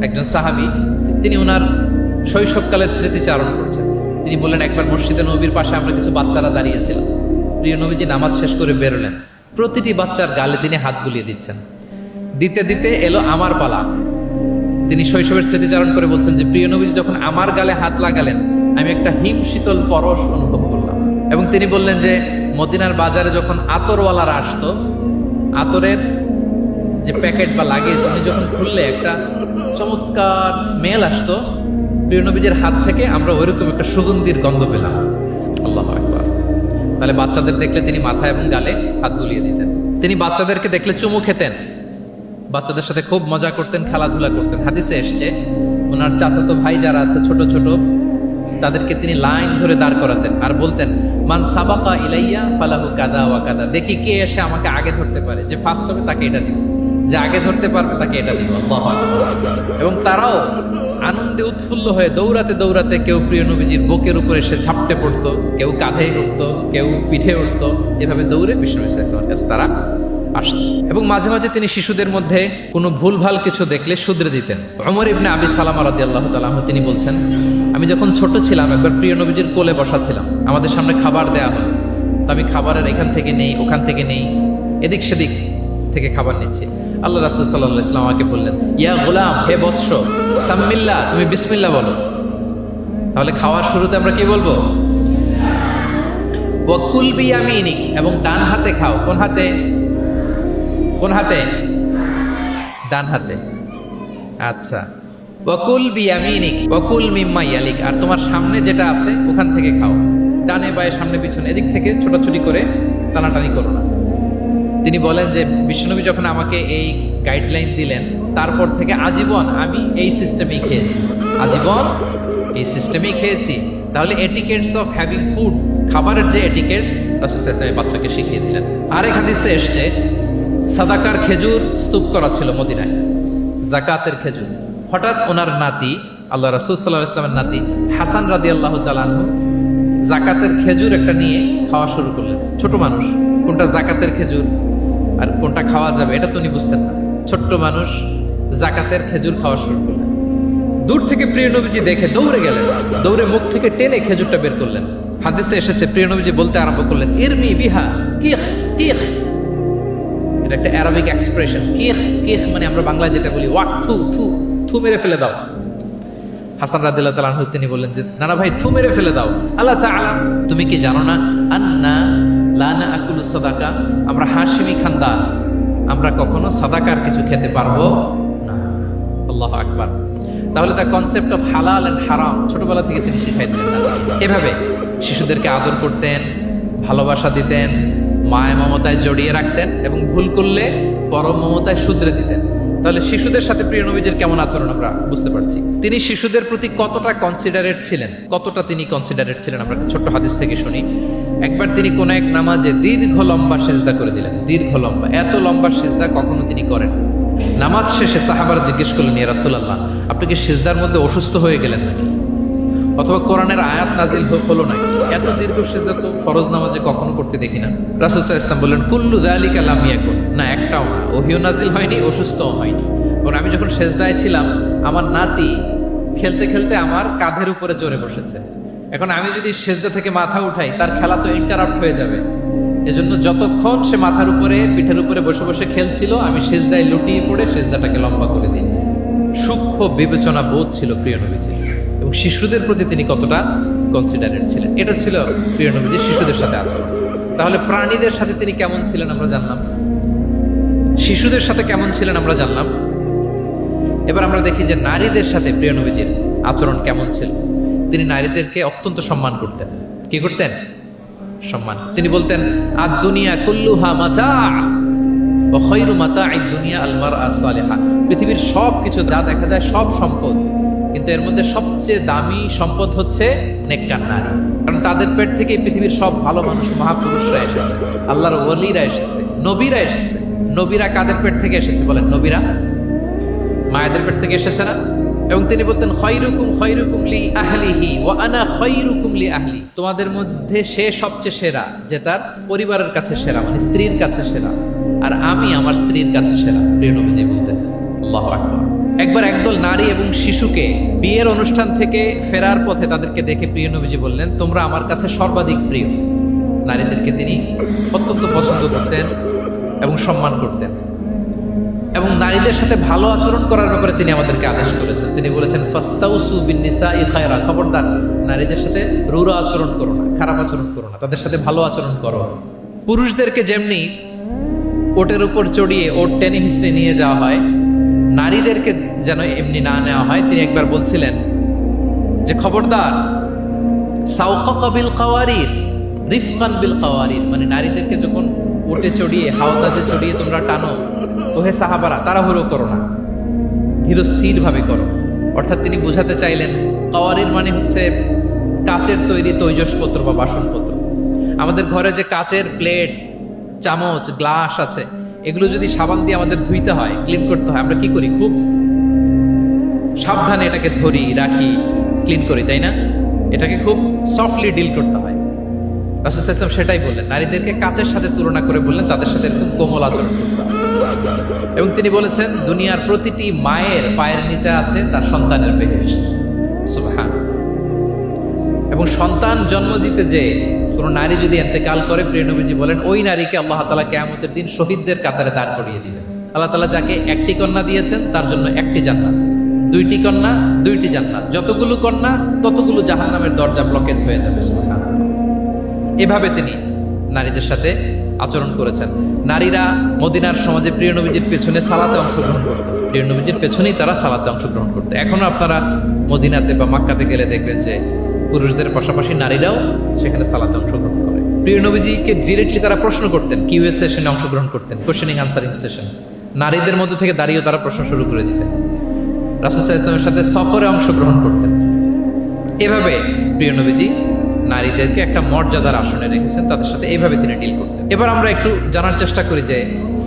একজন সাহাবী, তিনি ওনার শৈশবকালের স্মৃতিচারণ করছেন। তিনি বললেন, একবার মসজিদে নবীর পাশে আমরা কিছু বাচ্চারা দাঁড়িয়েছিলাম। প্রিয় নবীজি নামাজ শেষ করে বেরোলেন, প্রতিটি বাচ্চার গালে তিনি হাত বুলিয়ে দিচ্ছেন। দিতে দিতে এলো আমার পালা। তিনি শৈশবের স্মৃতিচারণ করে বলছেন যে প্রিয় নবীজি যখন আমার গালে হাত লাগালেন, আমি একটা হিম শীতল পরশ অনুভব করলাম। এবং তিনি বললেন যে মদিনার বাজারে যখন আতরওয়ালারা আসতো, আতরের যে প্যাকেট বা লাগেজ উনি যখন খুললে একটা চমৎকার স্মেল আসতো, প্রিয় নবীজির হাত থেকে আমরা ওইরকম একটা সুগন্ধির গন্ধ পেলাম। আল্লাহু আকবার। তাহলে বাচ্চাদের দেখলে তিনি মাথায় এবং গালে হাত বুলিয়ে দিতেন। তিনি বাচ্চাদেরকে দেখলে চুমু খেতেন, বাচ্চাদের সাথে খুব মজা করতেন, খেলাধুলা করতেন। হাদিসে এসছে ওনার চাচাতো ভাই যারা আছে ছোট ছোট, তাদেরকে তিনি লাইন ধরে দাঁড় করাতেন আর বলতেন, মান সাবাকা ইলাইয়া ফালাহু কাদা ওয়া কাদা। দেখি কে এসে আমাকে আগে ধরতে পারে, যে ফার্স্ট হবে তাকে এটা দিব, যে আগে ধরতে পারবে তাকে এটা দিব। আল্লাহু আকবার। এবং তারাও আনন্দে উৎফুল্ল হয়ে দৌড়াতে দৌড়াতে কেউ প্রিয় নবীজির বুকের উপরে এসে ঝাপটে পড়তো, কেউ কাঁধে উঠতো, কেউ পিঠে উঠতো। এভাবে দৌড়ে বিষ্ণু ইসলামের কাছে তারা আসতেন। এবং মাঝে মাঝে তিনি শিশুদের মধ্যে কোনো ভুলভাল কিছু দেখলে শুধরে দিতেন। ওমর ইবনে আবি সালামা রাদিয়াল্লাহু তাআলা আনহু তিনি বলছেন, আমি যখন ছোট ছিলাম একবার প্রিয় নবীজির কোলে বসা ছিলাম, আমাদের সামনে খাবার দেয়া হলো, তো আমি খাবারের এখান থেকে নেই ওখান থেকে নেই, এদিক সেদিক থেকে খাবার নিচ্ছি। আল্লাহ রাসূল সাল্লাল্লাহু আলাইহি ওয়াসাল্লাম আমাকে বললেন, ইয়া গোলাম, হে বৎস, সাম্মিল্লাহ, তুমি বিসমিল্লাহ বলো। তাহলে খাওয়ার শুরুতে আমরা কি বলবো? ওয়াকুল বিয়ামিনিক, এবং ডান হাতে খাও। কোন হাতে? কোন হাতে? ডান হাতে। আচ্ছা। ওয়াকুল বিয়ামিনিক ওয়াকুল মিম্মা ইয়ালিক, আর তোমার সামনে যেটা আছে ওখান থেকে খাও। ডানে বায়ে সামনে পিছনে এদিক থেকে ছোটাছুটি করে টানাটানি করো না। তিনি বলেন যে বিশ্বনবী যখন আমাকে এই গাইডলাইন দিলেন, তারপর থেকে আজীবন আমি এই সিস্টেমেই খেয়েছি, আজীবন এই সিস্টেমেই খেয়েছি। তাহলে এটিকেটস অফ হ্যাভিং ফুড, খাবারের যে এটিকেটস রাসূল সাল্লাল্লাহু আলাইহি ওয়াসাল্লাম বাচ্চাকে শিখিয়ে দিলেন। আরেক হাদিসে এসছে সাদাকার খেজুর স্তূপ করা ছিল মদিনায়, যাকাতের খেজুর। হঠাৎ ওনার নাতি, আল্লাহ রাসূল সাল্লাল্লাহু আলাইহি ওয়াসাল্লামের নাতি হাসান রাদিয়াল্লাহু তাআলা আনহু যাকাতের খেজুর একটা নিয়ে খাওয়া শুরু করলেন। ছোট মানুষ, কোনটা যাকাতের খেজুর আর কোনটা খাওয়া যাবে এটা তো উনি বুঝতেন না। ছোট্ট মানুষ যাকাতের খেজুর খাওয়া শুরু করলেন। দূর থেকে প্রিয় নবীজি দেখে দৌড়ে গেলেন, দৌড়ে মুখ থেকে টেনে খেজুরটা বের করলেন। হাদিসে এসেছে প্রিয় নবীজি বলতে আরম্ভ করলেন, ইরমি বিহা কিখ কিখ। এটা একটা আরবিক এক্সপ্রেশন। কিখ কিখ মানে আমরা বাংলায় যেটা বলি ওয়াক, থু থু, থু মেরে ফেলে দাও। হাসান রাদিয়াল্লাহু তাআলা আনহু তিনি বললেন যে নানা ভাই, থু মেরে ফেলে দাও। আল্লাহ তাআলা, তুমি কি জানো না আন্না লা নাকুলু সাদাকা, আমরা হাশিমি খানদান, আমরা কখনো সাদাকার কিছু খেতে পারবো না। আল্লাহু আকবার। তাহলে দ্য কনসেপ্ট অফ হালাল এন্ড হারাম ছোটবেলা থেকে তিনি শিখাই দিলেন। এভাবে শিশুদেরকে আদর করতেন, ভালোবাসা দিতেন, মায়া মমতায় জড়িয়ে রাখতেন এবং ভুল করলে পরম মমতায় শুধরে দিতেন। তাহলে শিশুদের সাথে প্রিয় নবীজির কেমন আচরণ আমরা বুঝতে পারছি। তিনি শিশুদের প্রতি কতটা কনসিডারেট ছিলেন, কতটা তিনি কনসিডারেট ছিলেন আমরা ছোট্ট হাদিস থেকে শুনি। একবার তিনি কোন এক নামাজে দীর্ঘ লম্বা সিজদা করে দিলেন, দীর্ঘ লম্বা। এত লম্বা সিজদা কখনো তিনি করেন। নামাজ শেষে সাহাবারা জিজ্ঞেস করলেন, ইয়া রাসূলুল্লাহ, আপনি কি সিজদার মধ্যে অসুস্থ হয়ে গেলেন নাকি, অথবা কোরআনের আয়াত নাজিল হলো নাকি? এত দীর্ঘ সিজদা তো ফরজ নামাজে কখনো করতে দেখি না। রাসূল সাল্লাল্লাহু আলাইহি ওয়াসাল্লাম বললেন, কুল্লু যালিকা লাম ইয়াকুন, না একটাও না, ওহিও নাজিল হয়নি, অসুস্থও হয়নি। কারণ আমি যখন সিজদায় ছিলাম, আমার নাতি খেলতে খেলতে আমার কাঁধের উপরে চড়ে বসেছে। এখন আমি যদি সিজদা থেকে মাথা উঠাই, তার খেলা তো ইন্টারাপ্ট হয়ে যাবে। এজন্য যতক্ষণ সে মাথার উপরে পিঠের উপরে বসে বসে খেলছিল, আমি সিজদায় লুটিয়ে পড়ে সিজদাটাকে লম্বা করে দিয়েছি। সূক্ষ্ম বিবেচনা বোধ ছিল প্রিয় নবীজির, এবং শিশুদের প্রতি তিনি কতটা কনসিডারেট ছিলেন, এটা ছিল প্রিয় নবীজির শিশুদের সাথে আচরণ। তাহলে প্রাণীদের সাথে তিনি কেমন ছিলেন আমরা জানলাম, শিশুদের সাথে কেমন ছিলেন আমরা জানলাম। এবার আমরা দেখি যে নারীদের সাথে প্রিয় নবীজির আচরণ কেমন ছিল। তিনি নারীদেরকে অত্যন্ত সম্মান করতেন। কি করতেন? সম্মান। তিনি বলতেন, আদ দুনিয়া কুল্লুহা মাতা ওয়া খায়রু মাতা'আদ দুনিয়া আল মারআ সালিহা। পৃথিবীর সব কিছু যা দেখা যায় সব সম্পদ, কিন্তু এর মধ্যে সবচেয়ে দামি সম্পদ হচ্ছে নেককার নারী। কারণ তাদের পেট থেকে পৃথিবীর সব ভালো মানুষ, মহাপুরুষরা এসেছে, আল্লাহর ওলিরা এসেছে, নবীরা এসেছে। নবীরা কাদের পেট থেকে এসেছে বলেন? নবীরা মায়েদের পেট থেকে এসেছে না? এবং তিনি বলতেন, খায়রুকুম খায়রুকুম লি আহলিহি ওয়া আনা খায়রুকুম লি আহলি। তোমাদের মধ্যে সে সবচেয়ে সেরা যে তার পরিবারের কাছে সেরা, মানে স্ত্রীর কাছে সেরা, আর আমি আমার স্ত্রীর কাছে সেরা। প্রিয় নবীজি বলতেন। আল্লাহু আকবার। একবার একদল নারী এবং শিশুকে বিয়ের অনুষ্ঠান থেকে ফেরার পথে তাদেরকে দেখে প্রিয় নবীজি বললেন, তোমরা আমার কাছে সর্বাধিক প্রিয়। নারীদেরকে তিনি অত্যন্ত পছন্দ করতেন এবং সম্মান করতেন, এবং নারীদের সাথে ভালো আচরণ করার ব্যাপারে তিনি আমাদেরকে আদেশ করেছেন। তিনি বলেছেন, ফাস্তাউসু বিন্নিসাই খায়রা, খবরদার নারীদের সাথে রূঢ় আচরণ করো না, খারাপ আচরণ করো না, তাদের সাথে ভালো আচরণ করো। পুরুষদেরকে যেমনি ওটের উপর চড়িয়ে ওট টেনে হিঁচড়ে নিয়ে যাওয়া হয়, নারীদেরকে যেন এমনি না নেওয়া হয়। তিনি একবার বলছিলেন যে, খবরদার সাওকাকা বিল কাওয়ারির রিফকান বিল কাওয়ারির, মানে নারীদেরকে যখন ওটে চড়িয়ে হাওদাতে চড়িয়ে তোমরা টানো, ওহে সাহাবারা তাড়াহুড়ো করো না, ধীর স্থির ভাবে করো। অর্থাৎ তিনি বুঝাতে চাইলেন, কাওয়ারির মানে হচ্ছে কাচের তৈরি তৈজসপত্র বা বাসনপত্র। আমাদের ঘরে যে কাচের প্লেট, চামচ, গ্লাস আছে, এগুলো যদি সাবান দিয়ে আমাদের ধুইতে হয়, ক্লিন করতে হয়, আমরা কি করি? খুব সাবধানে এটাকে ধরি, রাখি, ক্লিন করি, তাই না? এটাকে খুব সফটলি ডিল করতে হয়। রাসূল সাল্লাল্লাহু আলাইহি ওয়াসাল্লাম সেটাই বললেন, নারীদেরকে কাচের সাথে তুলনা করে বললেন তাদের সাথে এরকম কোমল আচরণ করতে হবে। এবং তিনি বলেছেন, দুনিয়ার প্রতিটি মায়ের পায়ের নিচে আছে তার সন্তানের বেহেশত। সুবহানাল্লাহ। এবং সন্তান জন্ম দিতে যে কোন নারী যদি ইন্তেকাল করে, প্রিয় নবীজি বলেন, ওই নারীকে আল্লাহ তাআলা কিয়ামতের দিন শহীদদের কাতারে দাঁড় করিয়ে দিবেন। আল্লাহ তাআলা যাকে একটি কন্যা দিয়েছেন তার জন্য একটি জান্নাত, দুইটি কন্যা দুইটি জান্নাত, যতগুলো কন্যা ততগুলো জাহান্নামের দরজা ব্লকেজ হয়ে যাবে। সুবহানাল্লাহ। এভাবে তিনি নারীদের সাথে আচরণ করেছেন। নারীরা মদিনার সমাজে প্রিয় নবীজির পেছনে সালাতে অংশগ্রহণ করত। প্রিয় নবীজির পেছনেই তারা সালাতে অংশগ্রহণ করত। এখনো আপনারা মদিনাতে বা মক্কাতে গেলে দেখবেন যে পুরুষদের পাশাপাশি নারীরাও সেখানে সালাতে অংশগ্রহণ করে। প্রিয় নবীজিকে ডিরেক্টলি তারা প্রশ্ন করতেন, কিউএ সেশনে অংশগ্রহণ করতেন, কোশ্চেনিং আনসারিং সেশন। নারীদের মধ্যে থেকে দাঁড়িয়েও তারা প্রশ্ন শুরু করে দিতেন। রাসূল সাল্লাল্লাহু আলাইহি ওয়াসাল্লামের সাথে সফরে অংশগ্রহণ করতেন। এভাবে প্রিয় নবীজি নারীদেরকে একটা মর্যাদার আসনে রেখেছেন, তাদের সাথে এইভাবে তিনি ডিল করতেন। এবার আমরা একটু জানার চেষ্টা করি যে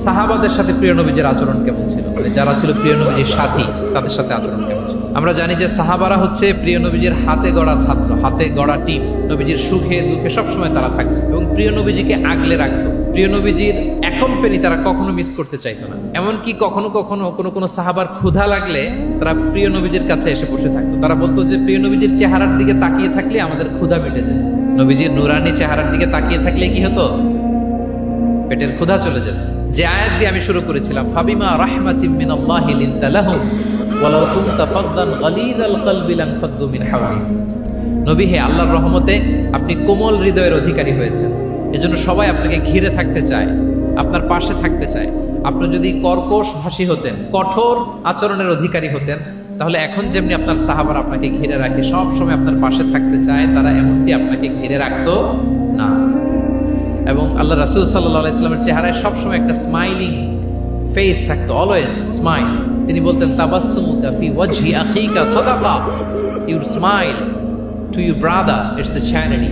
সাহাবাদের সাথে প্রিয় নবীজির আচরণ কেমন ছিল, মানে যারা ছিল প্রিয় নবীজির সাথী তাদের সাথে আচরণ কেমন ছিল। আমরা জানি যে সাহাবারা হচ্ছে প্রিয় নবীজির হাতে গড়া ছাত্র, হাতে গড়া টিম। নবীজির সুখে দুঃখে সবসময় তারা থাকতো এবং প্রিয় নবীজিকে আগলে রাখতো। প্রিয় নবীজির অ্যাকম্পানি তারা কখনো মিস করতে চাইতো না। এমনকি কখনো কখনো কোনো সাহাবার ক্ষুধা লাগলে তারা প্রিয় নবীজির কাছে এসে বসে থাকতো। তারা বলতো যে প্রিয় নবীজির চেহারার দিকে তাকিয়ে থাকলে আমাদের ক্ষুধা মিটে যেত। নবীজির নুরানি চেহারার দিকে তাকিয়ে থাকলে কি হতো? পেটের ক্ষুধা চলে যেত। যে আয়াত দিয়ে আমি শুরু করেছিলাম, ফাবিমা রাহমাতিম মিনাল্লাহি লিনতা লাহুম ওয়ালাউ কুনতা ফাদদান গালিযাল কলবি লানফাদ্দু মিন হাওলিক। নবী হে, আল্লাহর রহমতে আপনি কোমল হৃদয়ের অধিকারী হয়েছেন, এজন্য সবাই আপনাকে ঘিরে থাকতে চায়, আপনার পাশে থাকতে চায়। আপনি যদি কর্কশ ভাষী হতেন, কঠোর আচরণের অধিকারী হতেন, তাহলে এখন যেমনি আপনার সাহাবারা আপনাকে ঘিরে রাখে, সব সময় আপনার পাশে থাকতে চায়, তারা এমনটি আপনাকে ঘিরে রাখতো না। এবং আল্লাহ রাসূল সাল্লাল্লাহু আলাইহি ওয়াসাল্লামের চেহারায় সবসময় একটা স্মাইলিং ফেস থাকতো, অলওয়েজ স্মাইল। তিনি বলতেন, তাবাসসুমুকা ফি ওয়াজহি আখিকা সাদাকা, your smile to your brother it's a charity.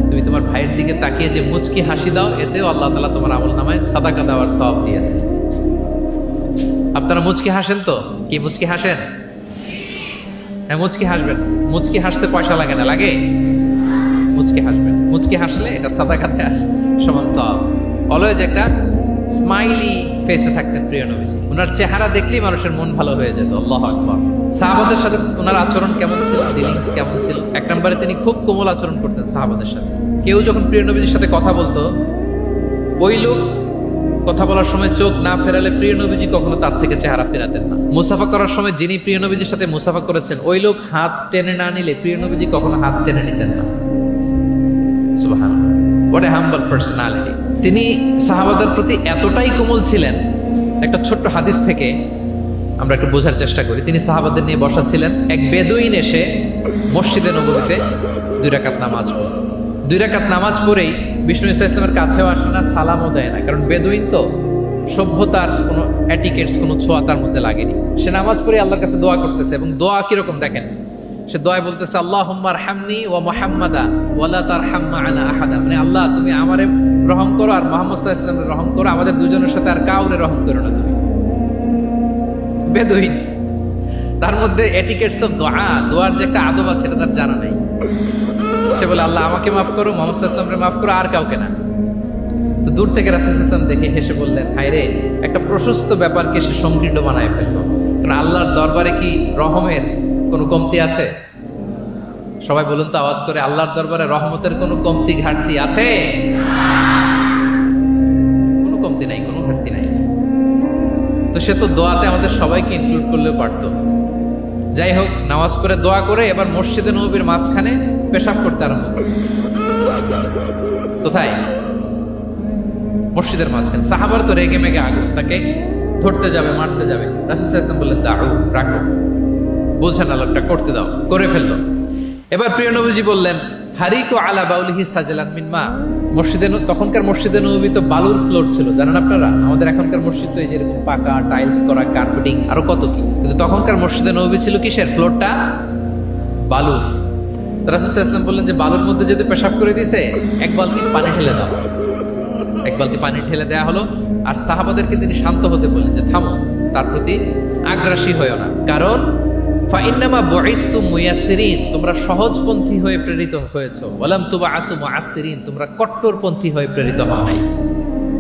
তুমি তোমার ভাইয়ের দিকে তাকিয়ে যে মুচকি হাসি দাও, এতেও আল্লাহ তাআলা তোমার আমলনামায় সাদাকা দেওয়ার সওয়াব দিয়ে দেন। আপনারা মুচকি হাসেন তো? কি মুচকি হাসেন? হ্যাঁ, মুচকি হাসবেন। মুচকি হাসতে পয়সা লাগে না, লাগে? মুচকি হাসবেন। মুচকি হাসলে এটা সাদাকাতে আসে, সমান সওয়াব। অলওয়েজ একটা স্মাইলি ফেসে থাকতেন প্রিয় নবীজি। ওনার চেহারা দেখলেই মানুষের মন ভালো হয়ে যেত। আল্লাহু আকবার। সাহাবাদের সাথে ওনার আচরণ কেমন ছিল, ডিলিংস কেমন ছিল? এক নম্বরে তিনি খুব কোমল আচরণ করতেন সাহাবাদের সাথে। কেউ যখন প্রিয় নবীজির সাথে কথা বলতো, ওই লোক কথা বলার সময় চোখ না ফেরালে প্রিয় নবীজি কখনো তার থেকে চেহারা ফেরাতেন না। মুসাফা করার সময় যিনি প্রিয় নবীজির সাথে মুসাফা করেছেন, ওই লোক হাত টেনে না নিলে প্রিয় নবীজি কখনো হাত টেনে নিতেন না। সুবহানাল্লাহ, হোয়াট এ হাম্বল পার্সোনালিটি। তিনি সাহাবাদের প্রতি এতটাই কোমল ছিলেন, একটা ছোট্ট হাদিস থেকে আমরা একটু বোঝার চেষ্টা করি। তিনি সাহাবাদের নিয়ে বসা ছিলেন, এক বেদুইন এসে মসজিদে নববীতে 2 রাকাত নামাজ পড়ে। 2 রাকাত নামাজ পড়েই বিষ্ণু ইসা ইসলামের কাছেও আসে না, সালামও দেয় না, কারণ বেদুইন তো সভ্যতার কোনো অ্যাটিকেটস, কোনো ছোঁয়া তার মধ্যে লাগেনি। সে নামাজ পড়ে আল্লাহর কাছে দোয়া করতেছে, এবং দোয়া কিরকম দেখেন, সে দোয়া বলতেছে আল্লাহুম্মা আরহামনি ওয়া মুহাম্মাদা ওয়া লা তারহাম মা'ানা আহাদা, মানে আল্লাহ তুমি আমারে রহম করো আর মুহাম্মদ সাল্লাল্লাহু আলাইহি ওয়াসাল্লামের রহম করো, আমাদের দুজনের সাথে আর কাউরে রহম করো না তুমি। বেদুইন, তার মধ্যে এটিকেটস অফ দোয়া, দোয়ার যে একটা আদব আছে এটা তার জানা নাই। সে বলে আল্লাহ আমাকে মাফ করো, মুহাম্মদ সাল্লাল্লাহু আলাইহি ওয়াসাল্লামকে মাফ করো, আর কাউকে না। তো দূর থেকে রাসূল সাল্লাল্লাহু আলাইহি ওয়াসাল্লাম দেখে হেসে বললেন, হায়রে, একটা প্রশস্ত ব্যাপারকে সে সংকীর্ণ বানায় ফেললো। কারণ আল্লাহর দরবারে কি রহমের কোনো কমতি আছে? সবাই বলুন তো আওয়াজ করে, আল্লাহর দরবারে রহমতের কোনো কমতি ঘাটতি আছে? কোনো কমতি নাই, কোনো ঘাটতি নাই। তো সে তো দোয়াতে আমাদের সবাইকে ইনক্লুড করলেও পারতো। যাই হোক, নামাজ পড়ে দোয়া করে এবার মসজিদে নববীর মাঝখানে পেশাব করতে আরম্ভ করে। কোথায়? মসজিদের মাঝখানে। সাহাবার তো রেগে মেগে আগুন, তাকে ধরতে যাবে, মারতে যাবে। রাসূল সাল্লাল্লাহু আলাইহি ওয়াসাল্লাম বললেন দাও, রাখো, বলছেন আল্লাহটা করতে দাও, করে ফেললো। এবার প্রিয় নবীজি বললেন হারিকু আলা বাউলিহি সাজলান মিন মা। মসজিদে, তখনকার মসজিদে নববী তো বালুর ফ্লোর ছিল, জানেন আপনারা? আমাদের এখনকার মসজিদ তো এই যেরকম পাকা, টাইলস করা, কার্পেটিং, আরো কত কি, কিন্তু তখনকার মসজিদে নববী ছিল কিসের? ফ্লোরটা বালুর। তো রাসূল সাল্লাল্লাহু আলাইহি ওয়াসাল্লাম বললেন যে বালুর মধ্যে যদি পেশাব করে দিছে, এক বালতি পানি ঢেলে দাও। এক বালতি পানি ঢেলে দেয়া হলো। আর সাহাবাদেরকে তিনি শান্ত হতে বললেন যে থামো, তার প্রতি আগ্রাসী হয়েও না, কারণ ফাইন্নামা বুইসতুম মুয়াসসিরিন, তোমরা সহজপন্থী হয়ে প্রেরিত হয়েছো। ওয়ালাম তুবআসু মুআসসিরিন, তোমরা কট্টরপন্থী হয়ে প্রেরিত হও নাই।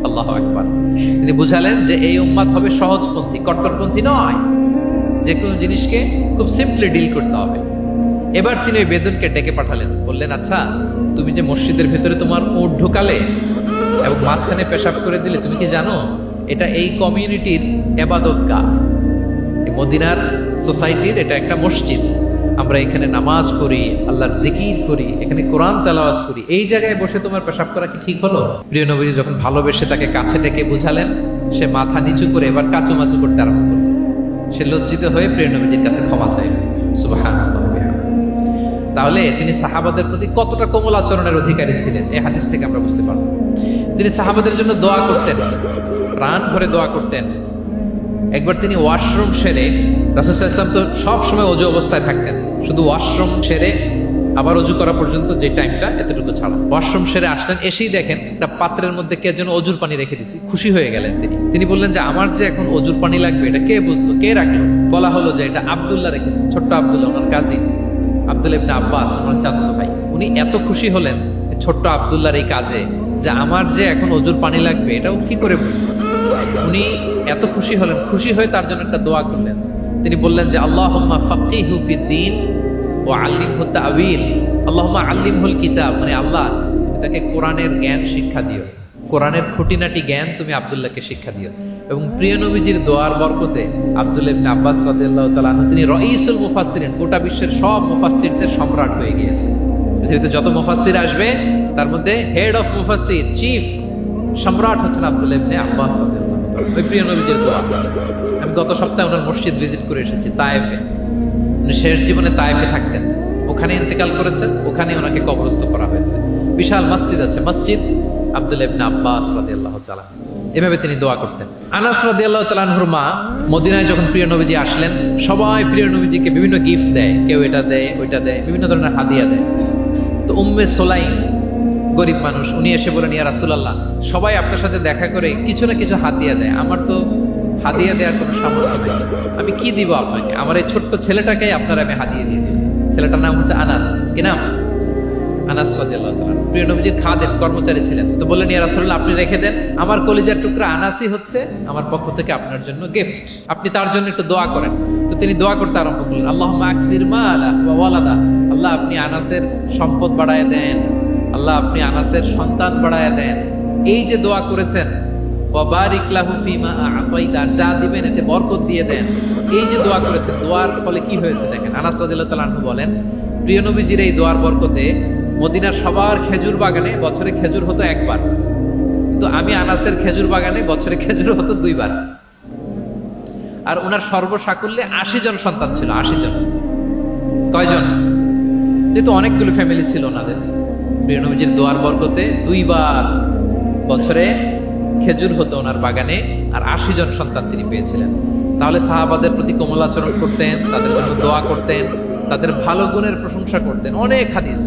আল্লাহু আকবার। তিনি বুঝালেন যে এই উম্মাত হবে সহজপন্থী, কট্টরপন্থী নয়। যে কোনো জিনিসকে খুব সিম্পলি ডিল করতে হবে। এবার তিনি ওই বেদুনকে ডেকে পাঠালেন, বললেন আচ্ছা, তুমি যে মসজিদের ভেতরে তোমার উট ঢুকালে এবং মাঝখানে পেশাব করে দিলে, তুমি কি জানো এটা এই কমিউনিটির ইবাদতগাহ, মদিনার সোসাইটির এটা একটা মসজিদ। আমরা এখানে নামাজ পড়ি, আল্লাহর জিকির করি, এখানে কোরআন তেলাওয়াত করি, এই জায়গায় বসে তোমার পেশাব করা কি ঠিক হলো? প্রিয় নবীজি যখন ভালোবেসে তাকে কাছে ডেকে বুঝালেন, সে মাথা নিচু করে এবার কাচুমাচু করতে আরম্ভ করল। সে লজ্জিত হয়ে প্রিয় নবীজির কাছে ক্ষমা চাইল। সুবহানাল্লাহ। তাহলে তিনি সাহাবাদের প্রতি কতটা কোমল আচরণের অধিকারী ছিলেন, এই হাদিস থেকে আমরা বুঝতে পারব। তিনি সাহাবাদের জন্য দোয়া করতেন, প্রাণ ভরে দোয়া করতেন। একবার তিনি ওয়াশরুম সেরে, রাসূল সাল্লাল্লাহু আলাইহি ওয়াসাল্লাম তো সব সময় অজু অবস্থায় থাকতেন, শুধু ওয়াশরুম সেরে আবার অজু করা পর্যন্ত যে টাইমটা, এতটুকু ছাড়া। ওয়াশরুম সেরে আসলেন, এসেই দেখেন একটা পাত্রের মধ্যে কে যেন অজুর পানি রেখে দিয়েছি। খুশি হয়ে গেলেন তিনি বললেন যে আমার যে এখন অজুর পানি লাগবে, এটা কে বুঝলো, কে রাখলো? বলা হলো যে এটা আব্দুল্লাহ রেখেছে, ছোট্ট আব্দুল্লাহ, ওনার কাজিন আব্দুল্লাহ ইবনে আব্বাস, ওনার চাচাতো ভাই। উনি এত খুশি হলেন ছোট্ট আব্দুল্লাহর এই কাজে, যে আমার যে এখন অজুর পানি লাগবে এটাও কি করে বুঝলো। উনি এত খুশি হলেন, খুশি হয়ে তার জন্য একটা দোয়া করলেন। তিনি বললেন যে আল্লাহুম্মা ফাক্কিহু ফিদ্দীন ওয়া আল্লিমহু তা'ওয়ীল, আল্লাহুম্মা আল্লিমহুল কিতাব, মানে আল্লাহ তুমি তাকে কোরআনের জ্ঞান শিক্ষা দিও, কোরআনের খুঁটিনাটি জ্ঞান তুমি আব্দুল্লাহকে শিক্ষা দিও। এবং প্রিয় নবীজির দোয়ার বরকতে আব্দুল্লাহ ইবনে আব্বাস রাদিয়াল্লাহু তাআলা আনহু, তিনি রাইসুল মুফাসসিরিন, গোটা বিশ্বের সব মুফাসসিরদের সম্রাট হয়ে গিয়েছে। পৃথিবীতে যত মুফাসসির আসবে তার মধ্যে হেড অফ মুফাসসির, চিফ সম্রাট হচ্ছেন আব্দুল্লাহ ইবনে আব্বাস রাদিয়াল্লাহু তাআলা। ওই প্রিয় নবীজির দোয়া। আমি গত সপ্তাহে ওনার মসজিদ ভিজিট করে এসেছি, তায়েফে। উনি শেষ জীবনে তায়েফে থাকতেন, ওখানে ইন্তেকাল করেছেন, ওখানে ওনাকে কবরস্থ করা হয়েছে। বিশাল মসজিদ আছে, মসজিদ আব্দুল্লাহ ইবনে আব্বাস রাদিয়াল্লাহু তাআলা। এভাবে তিনি দোয়া করতেন। আনাস রাদিয়াল্লাহু তাআলা আনহুর মা মদিনায় যখন প্রিয় নবীজি আসলেন, সবাই প্রিয় নবীজিকে বিভিন্ন গিফট দেয়, কেউ এটা দেয়, ওইটা দেয়, বিভিন্ন ধরনের হাদিয়া দেয়। তো উম্মে সুলাইম, গরিব মানুষ, উনি এসে বলেন ইয়া রাসূলুল্লাহ, সবাই আপনার সাথে দেখা করে কিছু না কিছু হাদিয়া দেয়, আমার তো হাদিয়া দেওয়ার কোনো সামর্থ্য নেই, আমি কি দিব আপনাকে? আমার এই ছোট্ট ছেলেটাকেই আপনারা আমি হাদিয়া দিয়ে দিই। ছেলেটার নাম হচ্ছে আনাস। কি নাম? আনাস রাদিয়াল্লাহু তাআলা। প্রিয় নবীজির খাদেম, কর্মচারী ছিলেন। তো বললেন ইয়া রাসূলুল্লাহ, আপনি রেখে দেন, আমার কলিজার টুকরা আনাসই হচ্ছে আমার পক্ষ থেকে আপনার জন্য গিফট, আপনি তার জন্য একটু দোয়া করেন। তো তিনি দোয়া করতে আরম্ভ করলেন, আল্লাহুম্মা আকসির মালা ওয়া ওয়ালাদা, আল্লাহ আপনি আনাসের সম্পদ বাড়ায় দেন, আল্লাহ আপনি আনাসের সন্তান বাড়ায় দেন। এই যে দোয়া করেছেন, ওয়া বারিক লাহু ফিমা আ'তাইতা, যা দিবেন এতে বরকত দিয়ে দেন, এই যে দোয়া করেছেন, দোয়ার ফলে কি হয়েছে দেখেন। আনাস রাদিয়াল্লাহু তাআলা আনহু বলেন, প্রিয় নবীজির এই দোয়ার বরকতে মদিনার সবার খেজুর বাগানে বছরে খেজুর হতো একবার, কিন্তু আমি আনাসের খেজুর বাগানে বছরে খেজুর হতো 2 বার। আর ওনার সর্বসাকুল্যে 80 জন সন্তান ছিল। 80 জন। কয়জন? যেহেতু অনেকগুলো ফ্যামিলি ছিল ওনাদের। প্রিয় নবীজির দোয়ার বরকতে 2 বার বছরে খেজুর হতো ওনার বাগানে, আর 80 জন সন্তান তিনি পেয়েছিলেন। তাহলে সাহাবাদের প্রতি কোমল আচরণ করতেন, তাদের জন্য দোয়া করতেন, তাদের ভালো গুণের প্রশংসা করতেন। অনেক হাদিস,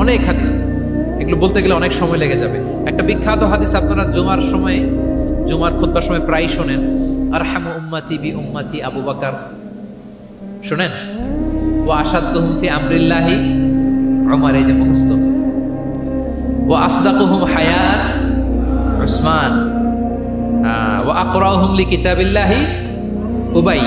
অনেক হাদিস, এগুলো বলতে গেলে অনেক সময় লেগে যাবে। একটা বিখ্যাত হাদিস আপনারা জুমার খুতবার সময় প্রায় শোনেন, আরহামু উম্মতি বি উম্মতি আবু বকর। শুনেন? ওয়া আশাদ্দুহুম ফি আমরিল্লাহি উমর, এই যে মুখস্থ। ওয়া আসদাকুহুম হায়াআন উসমান, ওয়া আকরাউহুম লিকিতাবিল্লাহি উবাই।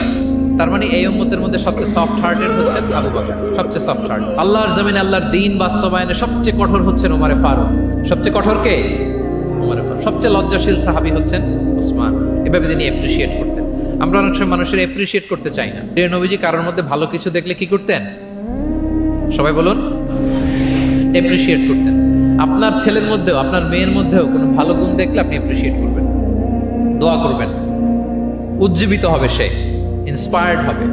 তার মানে এই উম্মতের মধ্যে সবচেয়ে সফট হার্টেড হচ্ছেন আবু বকর, সবচেয়ে সফট হার্ট। আল্লাহর জমিনে আল্লাহর দ্বীন বাস্তবায়নে সবচেয়ে কঠোর হচ্ছেন ওমরে ফারুক। সবচেয়ে কঠোর কে? ওমরে ফারুক। সবচেয়ে লজ্জাশীল সাহাবী হচ্ছেন ওসমান। এভাবে তিনি অ্যাপ্রিশিয়েট করতেন। আমরা অনেক সময় মানুষের অ্যাপ্রিশিয়েট করতে চাই না। প্রিয় নবীজি কারোর মধ্যে ভালো কিছু দেখলে কি করতেন? সবাই বলুন, অ্যাপ্রিশিয়েট করতেন। আপনার ছেলের মধ্যেও, আপনার মেয়ের মধ্যেও কোনো ভালো গুণ দেখলে আপনি অ্যাপ্রিশিয়েট করবেন, দোয়া করবেন, উজ্জীবিত হবে সে, ইন্সপায়ার্ড হবে।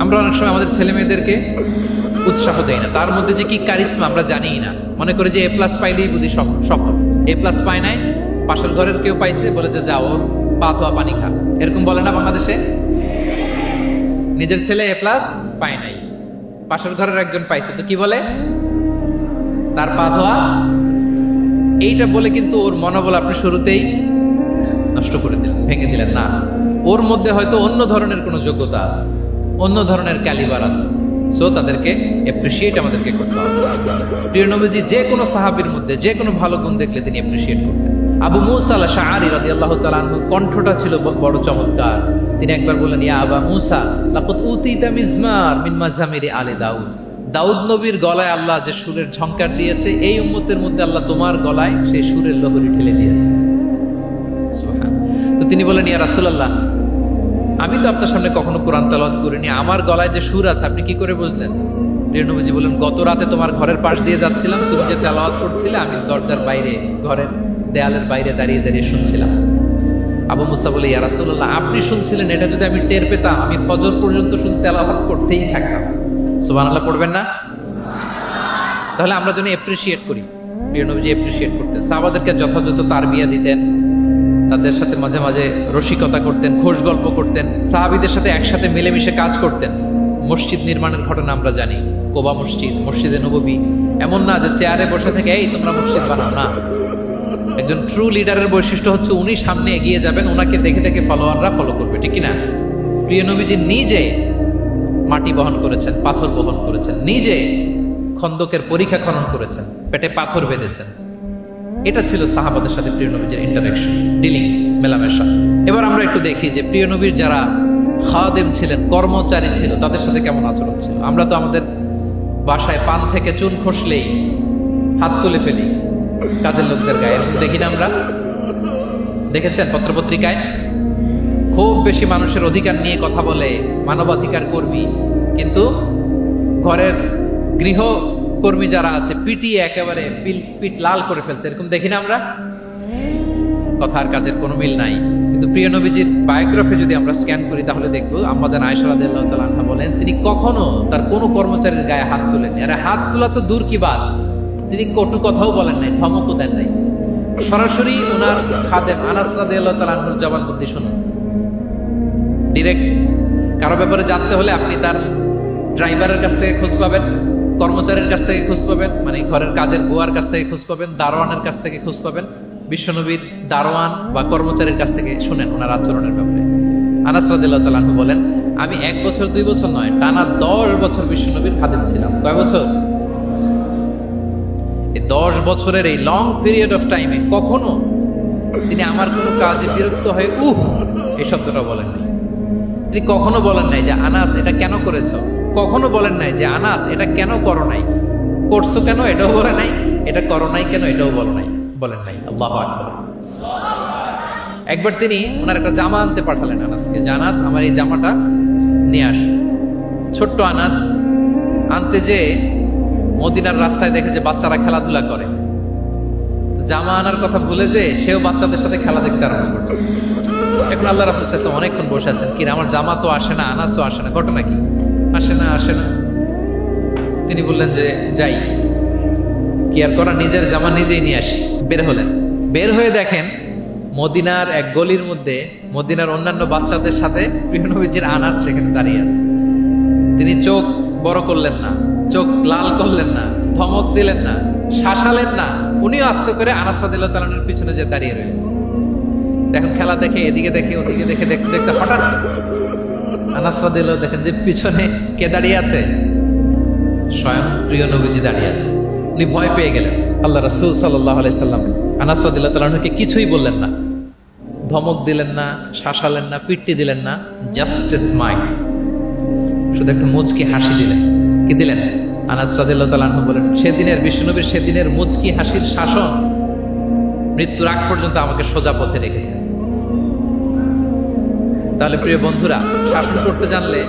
আমরা অনেক সময় আমাদের ছেলে মেয়েদেরকে উৎসাহ দেই না, তার মধ্যে যে কি কারিশমা আমরা জানিই না। মনে করে যে A+ পাইলেই বুঝি সফল। A+ পায় নাই, পাশের ঘরের কেউ পাইছে, বলে যে যা ওর পা ধোয়া পানি খা। এরকম বলে না বাংলাদেশে? নিজের ছেলে A+ পায় নাই, পাশের ঘরের একজন পাইছে, তো কি বলে? তার পা ধোয়া। এইটা বলে কিন্তু ওর মনোবল আপনি শুরুতেই নষ্ট করে দিলেন, ভেঙে দিলেন। না, ওর মধ্যে হয়তো অন্য ধরনের কোনো যোগ্যতা আছে, অন্য ধরনের ক্যালিবার আছে। সো তাদেরকে অ্যাপ্রিশিয়েট আমাদেরকে করতে হবে। প্রিয় নবীজি যে কোনো সাহাবীর মধ্যে যে কোনো ভালো গুণ দেখলে তিনি অ্যাপ্রিশিয়েট করতেন। আবু মুসা আল-আশআরী রাদিয়াল্লাহু তাআলা আনহু কণ্ঠটা ছিল বড় চমৎকার। তিনি একবার বললেন, ইয়া আবা মুসা লাকাদ উতিতা মিজমার মিন মাজামিরি আলি দাউদ। দাউদ নবীর গলায় আল্লাহ যে সুরের ঝংকার দিয়েছে, এই উম্মতের মধ্যে আল্লাহ তোমার গলায় সেই সুরের লহরী ঠেলে দিয়েছে। সুবহানাল্লাহ। তো তিনি বলেন, ইয়া রাসূলুল্লাহ, আমি তো আপনার সামনে কখনো কোরআন তেলাওয়াত করিনি, আমার গলায় যে সুর আছে আপনি কি করে বুঝলেন? প্রিয় নবীজি বলেন, গত রাতে তোমার ঘরের পাশ দিয়ে যাচ্ছিলাম, তুমি যে তেলাওয়াত করছিলে আমি দরজার বাইরে, ঘরের দেয়ালের বাইরে দাঁড়িয়ে দাঁড়িয়ে শুনছিলাম। আবু মুসা বলে, ইয়া রাসূলুল্লাহ, আপনি শুনছিলেন, এটা যদি আমি টের পেতাম আমি ফজর পর্যন্ত শুধু তেলাওয়াত করতেই থাকতাম। সুবহানাল্লাহ পড়বেন না? তাহলে আমরা যেন অ্যাপ্রিশিয়েট করি। প্রিয় নবীজি অ্যাপ্রিশিয়েট করতেন, সাহাবাদেরকে যথাযথ তারবিয়া দিতেন, তাদের সাথে মাঝে মাঝে রসিকতা করতেন, খোশ গল্প করতেন, সাহাবীদের সাথে একসাথে মিলেমিশে কাজ করতেন। মসজিদ নির্মাণের ঘটনা আমরা জানি, কোবা মসজিদ, মসজিদে নববী। এমন না যে চেয়ারে বসে থেকে এই তোমরা মসজিদ বানাও, না। একজন ট্রু লিডারের বৈশিষ্ট্য হচ্ছে উনি সামনে এগিয়ে যাবেন, ওনাকে দেখে দেখে ফলোয়াররা ফলো করবে, ঠিক না? প্রিয় নবীজি নিজে মাটি বহন করেছেন, পাথর বহন করেছেন, নিজে খন্দকের পরীক্ষা খনন করেছেন, পেটে পাথর বেঁধেছেন। এটা ছিল সাহাবাদের সাথে প্রিয় নবীর ইন্টারাকশন, ডিলিংস, মেলামেশা। এবার আমরা একটু দেখি যে প্রিয় নবীর যারা খাদেম ছিলেন, কর্মচারী ছিল, তাদের সাথে কেমন আচরণ ছিল। আমরা তো আমাদের বাসায় পান থেকে চুন খসলেই হাত তুলে ফেলি কাজের লোকদের গায়ে, দেখি না আমরা? দেখেছেন পত্রপত্রিকায়? খুব বেশি মানুষের অধিকার নিয়ে কথা বলে, মানবাধিকার কর্মী, কিন্তু ঘরের গৃহকর্মী যারা আছে পিটিয়ে একেবারে পিঠ লাল করে ফেলছে, এরকম দেখি না আমরা? কথার কাজের কোনো মিল নাই। কিন্তু প্রিয় নবীজির বায়োগ্রাফি যদি আমরা স্ক্যান করি তাহলে দেখবো, আম্মা জান আয়েশা রাদিয়াল্লাহু তাআলা আনহা বলেন, তিনি কখনো তার কোনো কর্মচারীর গায়ে হাত তোলেননি। আরে হাত তোলা তো দূর কি বাত, তিনি কটু কথাও বলেন নাই, ধমকও দেন নাই। সরাসরি ওনার খাদেম আনাস রাদিয়াল্লাহু তাআলা আনহুর জবানবন্দি শুনুন। ডিরেক্ট কারো ব্যাপারে জানতে হলে আপনি তার ড্রাইভারের কাছ থেকে খোঁজ পাবেন, কর্মচারীর কাছ থেকে খোঁজ পাবেন, মানে ঘরের কাজের বুয়ার কাছ থেকে খোঁজ পাবেন, দারোয়ানের কাছ থেকে খোঁজ পাবেন। বিশ্বনবীর দারোয়ান বা কর্মচারীর কাছ থেকে শুনেন ওনার আচরণের ব্যাপারে। আনাস রাদিয়াল্লাহু তাআলা আনহু বলেন, আমি 1 বছর 2 বছর নয়, টানা 10 বছর বিশ্বনবীর খাদেম ছিলাম। কয় বছর? এই 10 বছরের এই লং পিরিয়ড অফ টাইমে কখনো তিনি আমার কোনো কাজে বিরক্ত হয়ে এই শব্দটা বলেন নাই। তিনি কখনো বলেন নাই যে আনাস এটা কেন করেছো, কখনো বলেন নাই যে আনাস এটা কেন করো নাই, করছো কেন এটাও বলে নাই, এটা করো নাই কেন এটাও বলেন নাই। আল্লাহু আকবার। একবার তিনি ওনার একটা জামা আনতে পাঠালেন আনাসকে, যে আনাস আমার এই জামাটা নিয়ে আস। ছোট্ট আনাস আনতে যে মদিনার রাস্তায় দেখে যে বাচ্চারা খেলাধুলা করে, জামা আনার কথা ভুলে যে সেও বাচ্চাদের সাথে খেলা দেখতে আরম্ভ করছে। এখন আল্লাহ রাসূল সাল্লাল্লাহু আলাইহি ওয়াসাল্লাম অনেকক্ষণ বসে আছেন, কি আমার জামা তো আসে না, আনাসও আসে না, ঘটনা কি? আসে না। তিনি বললেন যে যাই, কি আর করা, নিজের জামা নিজেই নিয়ে আসি। বের হলেন, বের হয়ে দেখেন মদিনার এক গলির মধ্যে মদিনার অন্যান্য বাচ্চাদের সাথে প্রিয় নবীজির আনাস সেখানে দাঁড়িয়ে আছে। তিনি চোখ বড় করলেন না, চোখ লাল করলেন না, ধমক দিলেন না, শাসালেন না, উনিও আস্তে করে আনাস রাদিয়াল্লাহু তাআলা আনহুর পিছনে যে দাঁড়িয়ে রইলেন। এখন খেলা দেখে, এদিকে দেখে ওদিকে দেখে দেখতে দেখতে হঠাৎ আনাস রাদিয়াল্লাহু দেখেন যে পিছনে কে দাঁড়িয়ে আছে? স্বয়ং প্রিয় নবীজি দাঁড়িয়ে আছে। উনি ভয় পেয়ে গেলেন। আল্লাহ রাসূল সাল্লাল্লাহু আলাইহি সাল্লাম আনাস রাদিয়াল্লাহু তাআলা আনহুকে কিছুই বললেন না, ধমক দিলেন না, শাসালেন না, পিট্টি দিলেন না, জাস্ট এ স্মাইল, শুধু একটা মুচকি হাসি দিলেন। কি দিলেন? আনাস রাদিয়াল্লাহু তাআলা আনহু বলেন, সেদিনের বিশ্বনবীর সেদিনের মুচকি হাসির শাসন মৃত্যুর আগ পর্যন্ত আমাকে সোজা পথে রেখেছে। তাহলে প্রিয় বন্ধুরা, শাসন করতে জানলে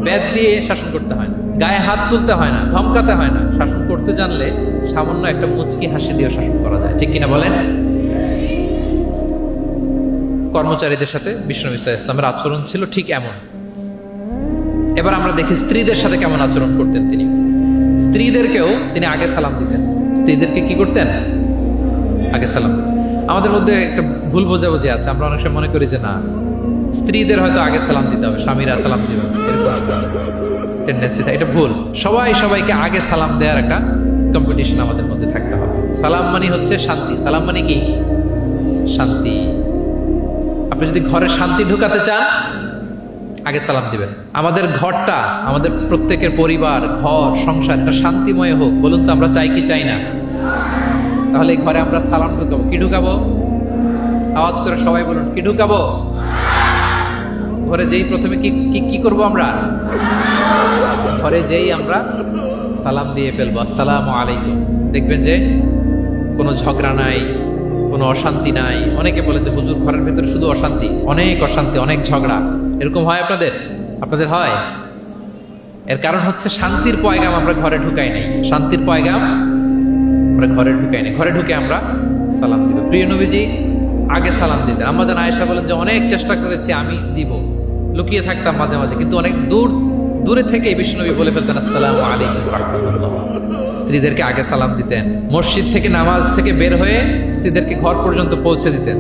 বেদ দিয়ে শাসন করতে হয় না, গায়ে হাত তুলতে হয় না, ধমকাতে হয় না। শাসন করতে জানলে সামান্য একটা মুচকি হাসি দিয়ে শাসন করা যায়, ঠিক কিনা বলেন? কর্মচারীদের সাথে বিশ্বনবী সাল্লাল্লাহু আলাইহি ওয়াসাল্লামের আচরণ ছিল ঠিক এমন। এবার আমরা দেখি স্ত্রীদের সাথে কেমন আচরণ করতেন তিনি। স্ত্রীদেরকেও তিনি আগে সালাম দিতেন। স্ত্রীদেরকে কি করতেন? আগে সালাম। আমাদের মধ্যে একটা ভুল বোঝাবুঝি আছে, আমরা অনেক সময় মনে করি যে না, স্ত্রীদের হয়তো আগে সালাম দিতে হবে, স্বামীরা সালাম দিবে, এরকম টেন্ডেন্সি। এটা ভুল। সবাইকে আগে সালাম দেওয়ার একটা কম্পিটিশন আমাদের মধ্যে থাকতে হবে। সালাম মানে হচ্ছে শান্তি। সালাম মানে কি? শান্তি। আপনি যদি ঘরে শান্তি ঢুকাতে চান, আগে সালাম দিবেন। আমাদের ঘরটা, আমাদের প্রত্যেকের পরিবার, ঘর, সংসার একটা শান্তিময় হোক। বলুন তো আমরা চাই কি চাই না? তাহলে এই ঘরে আমরা সালাম ঢুকাবো। কি ঢুকাবো? আওয়াজ করে সবাই বলুন, কি ঢুকাবো? ঘরে যেই প্রথমে কি করব আমরা? ঘরে যেই আমরা সালাম দিয়ে ফেলবো, আসসালামু আলাইকুম। দেখবেন যে কোনো ঝগড়া নাই, কোনো অশান্তি নাই। অনেকে বলে যে হুজুর ঘরের ভেতরে শুধু অশান্তি, অনেক অশান্তি, অনেক ঝগড়া। এরকম হয় আপনাদের হয়? এর কারণ হচ্ছে শান্তির পয়গাম আমরা ঘরে ঢুকাই নাই। শান্তির পয়গাম আমরা ঘরে ঢুকাই নাই। ঘরে ঢুকে আমরা সালাম দিব। প্রিয় নবীজি আগে সালাম দিতেন। আম্মা জান আয়েশা বলেন যে অনেক চেষ্টা করেছি আমি দিব, লুকিয়ে থাকতাম মাঝে মাঝে, কিন্তু অনেক দূরে থেকে বিশ্বনবী বলে ফেলতেন আসসালামু আলাইকুম ওয়া রাহমাতুল্লাহ। স্ত্রীদেরকে আগে সালাম দিতেন। মসজিদ থেকে, নামাজ থেকে বের হয়ে স্ত্রীদেরকে ঘর পর্যন্ত পৌঁছে দিতেন।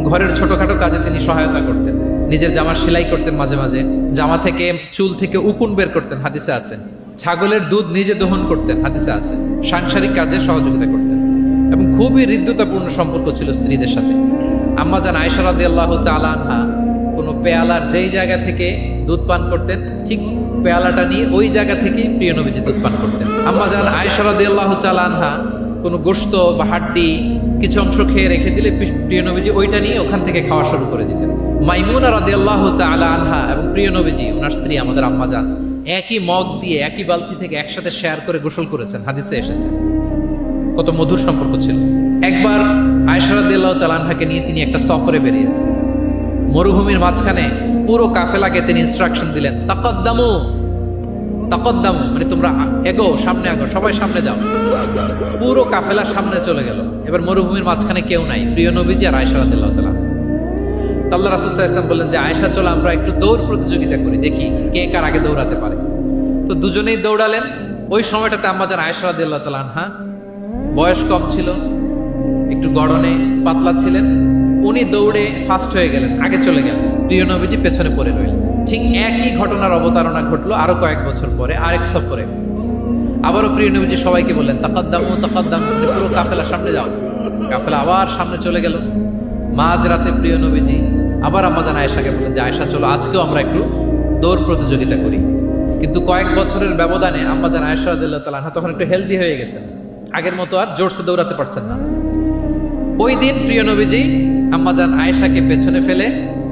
ঘরের ছোটখাটো কাজে তিনি সহায়তা করতেন। নিজের জামা সেলাই করতেন, মাঝে মাঝে জামা থেকে, চুল থেকে উকুন বের করতেন, হাদিসে আছে। ছাগলের দুধ নিজে দহন করতেন, হাদিসে আছে। সাংসারিক কাজে সহযোগিতা করতেন এবং খুবই হৃদ্যতাপূর্ণ সম্পর্ক ছিল স্ত্রীদের সাথে। আম্মা জান আয়েশা রাদিয়াল্লাহু তাআলা আনহা কোনো পেয়ালার যেই জায়গা থেকে দুধ পান করতেন, ঠিক পেয়ালাটা নিয়ে ওই জায়গা থেকে প্রিয় নবীজি দুধ পান করতেন। আম্মা জান আয়েশা রাদিয়াল্লাহু তাআলা আনহা কোনো গোশত বা হাড্ডি কিছু অংশ খেয়ে রেখে দিলে প্রিয় নবীজি ওইটা নিয়ে ওখান থেকে খাওয়া শুরু করে দিতেন। মাইমুনা রাদিয়াল্লাহু তাআলা আনহা এবং প্রিয় নবীজি, ওনার স্ত্রী আমাদের আম্মা জান, একই মগ দিয়ে, একই বালতি থেকে একসাথে শেয়ার করে গোসল করেছেন, হাদিসে এসেছে। কত মধুর সম্পর্ক ছিল। একবার আয়েশা রাদিয়াল্লাহু তাআলা আনহাকে নিয়ে তিনি একটা সফরে বেরিয়েছেন। মরুভূমির মাঝখানে পুরো কাফেলাকে তিনি ইনস্ট্রাকশন দিলেন, তাকাদ্দামু, মানে তোমরা এগো, সামনে আগো, সবাই সামনে যাও। পুরো কাফেলা সামনে চলে গেল। এবার মরুভূমির মাঝখানে কেউ নাই, প্রিয় নবীজি আর আয়েশা রাদিয়াল্লাহু তাআলা। আল্লাহ রাসূল সাল্লাল্লাহু আলাইহি ওয়াসাল্লাম বললেন যে আয়েশা, চলো আমরা একটু দৌড় প্রতিযোগিতা করি, দেখি কে কার আগে দৌড়াতে পারে। তো দুজনেই দৌড়ালেন। ওই সময়টাতে আম্মা জান আয়েশা রাদিয়াল্লাহু তাআলা আনহা বয়স কম ছিল, একটু গড়নে পাতলা ছিলেন। উনি দৌড়ে ফাস্ট হয়ে গেলেন, আগে চলে গেলেন। প্রিয় নবীজি পেছনে পড়ে রইলেন। ঠিক একই ঘটনার অবতারণা ঘটলো আরো কয়েক বছর পরে, আরেক সফরে। আবারও প্রিয় নবীজি সবাইকে বললেন, তাকাদ্দামু, পুরো কাফেলা সামনে যাও। কাফেলা আবার সামনে চলে গেল। মাঝরাতে প্রিয় নবীজি আবার আম্মা জান আয়েশাকে বললেন যে আয়েশা, চলো আজকেও আমরা একটু দৌড় প্রতিযোগিতা করি। কিন্তু কয়েক বছরের ব্যবধানে আম্মা জান আয়েশা রাদিয়াল্লাহু তাআলা আনহা তখন একটু হেলদি হয়ে গেছেন, আগের মতো আর জোরসে দৌড়াতে পারছেন না। ওই দিন প্রিয় নবীজি আম্মা জান আয়েশাকে পেছনে ফেলে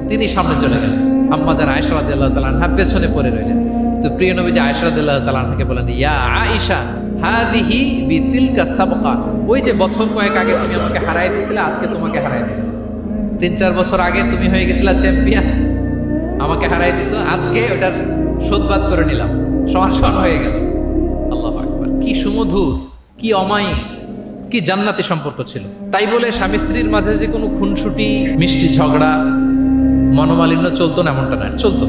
তিনি সামনে চলে গেলেন। আম্মা জান আয়েশা রাদিয়াল্লাহু তাআলা আনহা পেছনে পড়ে রইলেন। তো প্রিয় নবীজি আয়েশা রাদিয়াল্লাহু তাআলা আনহাকে বলেন, ইয়া আয়েশা হাদিহি বিতিলকা সাবকা, ওই যে বছর কয়েক আগে তুমি আমাকে হারাই দিয়েছিলে, আজকে তোমাকে হারাই দিলাম। 3-4 বছর আগে তুমি হয়ে গেছিলা চ্যাম্পিয়ন, আমাকে হারাই দিছো, আজকে ওটার শোধবাদ করে নিলাম, সমান হয়ে গেল। আল্লাহু আকবার। কি সুমধুর, কি অমায়িক, কি জান্নাতি সম্পর্ক ছিল। তাই বলে স্বামী স্ত্রীর মাঝে যে কোনো খুনসুটি, মিষ্টি ঝগড়া, মনোমালিন্য চলতো না এমনটা নয়, চলতো।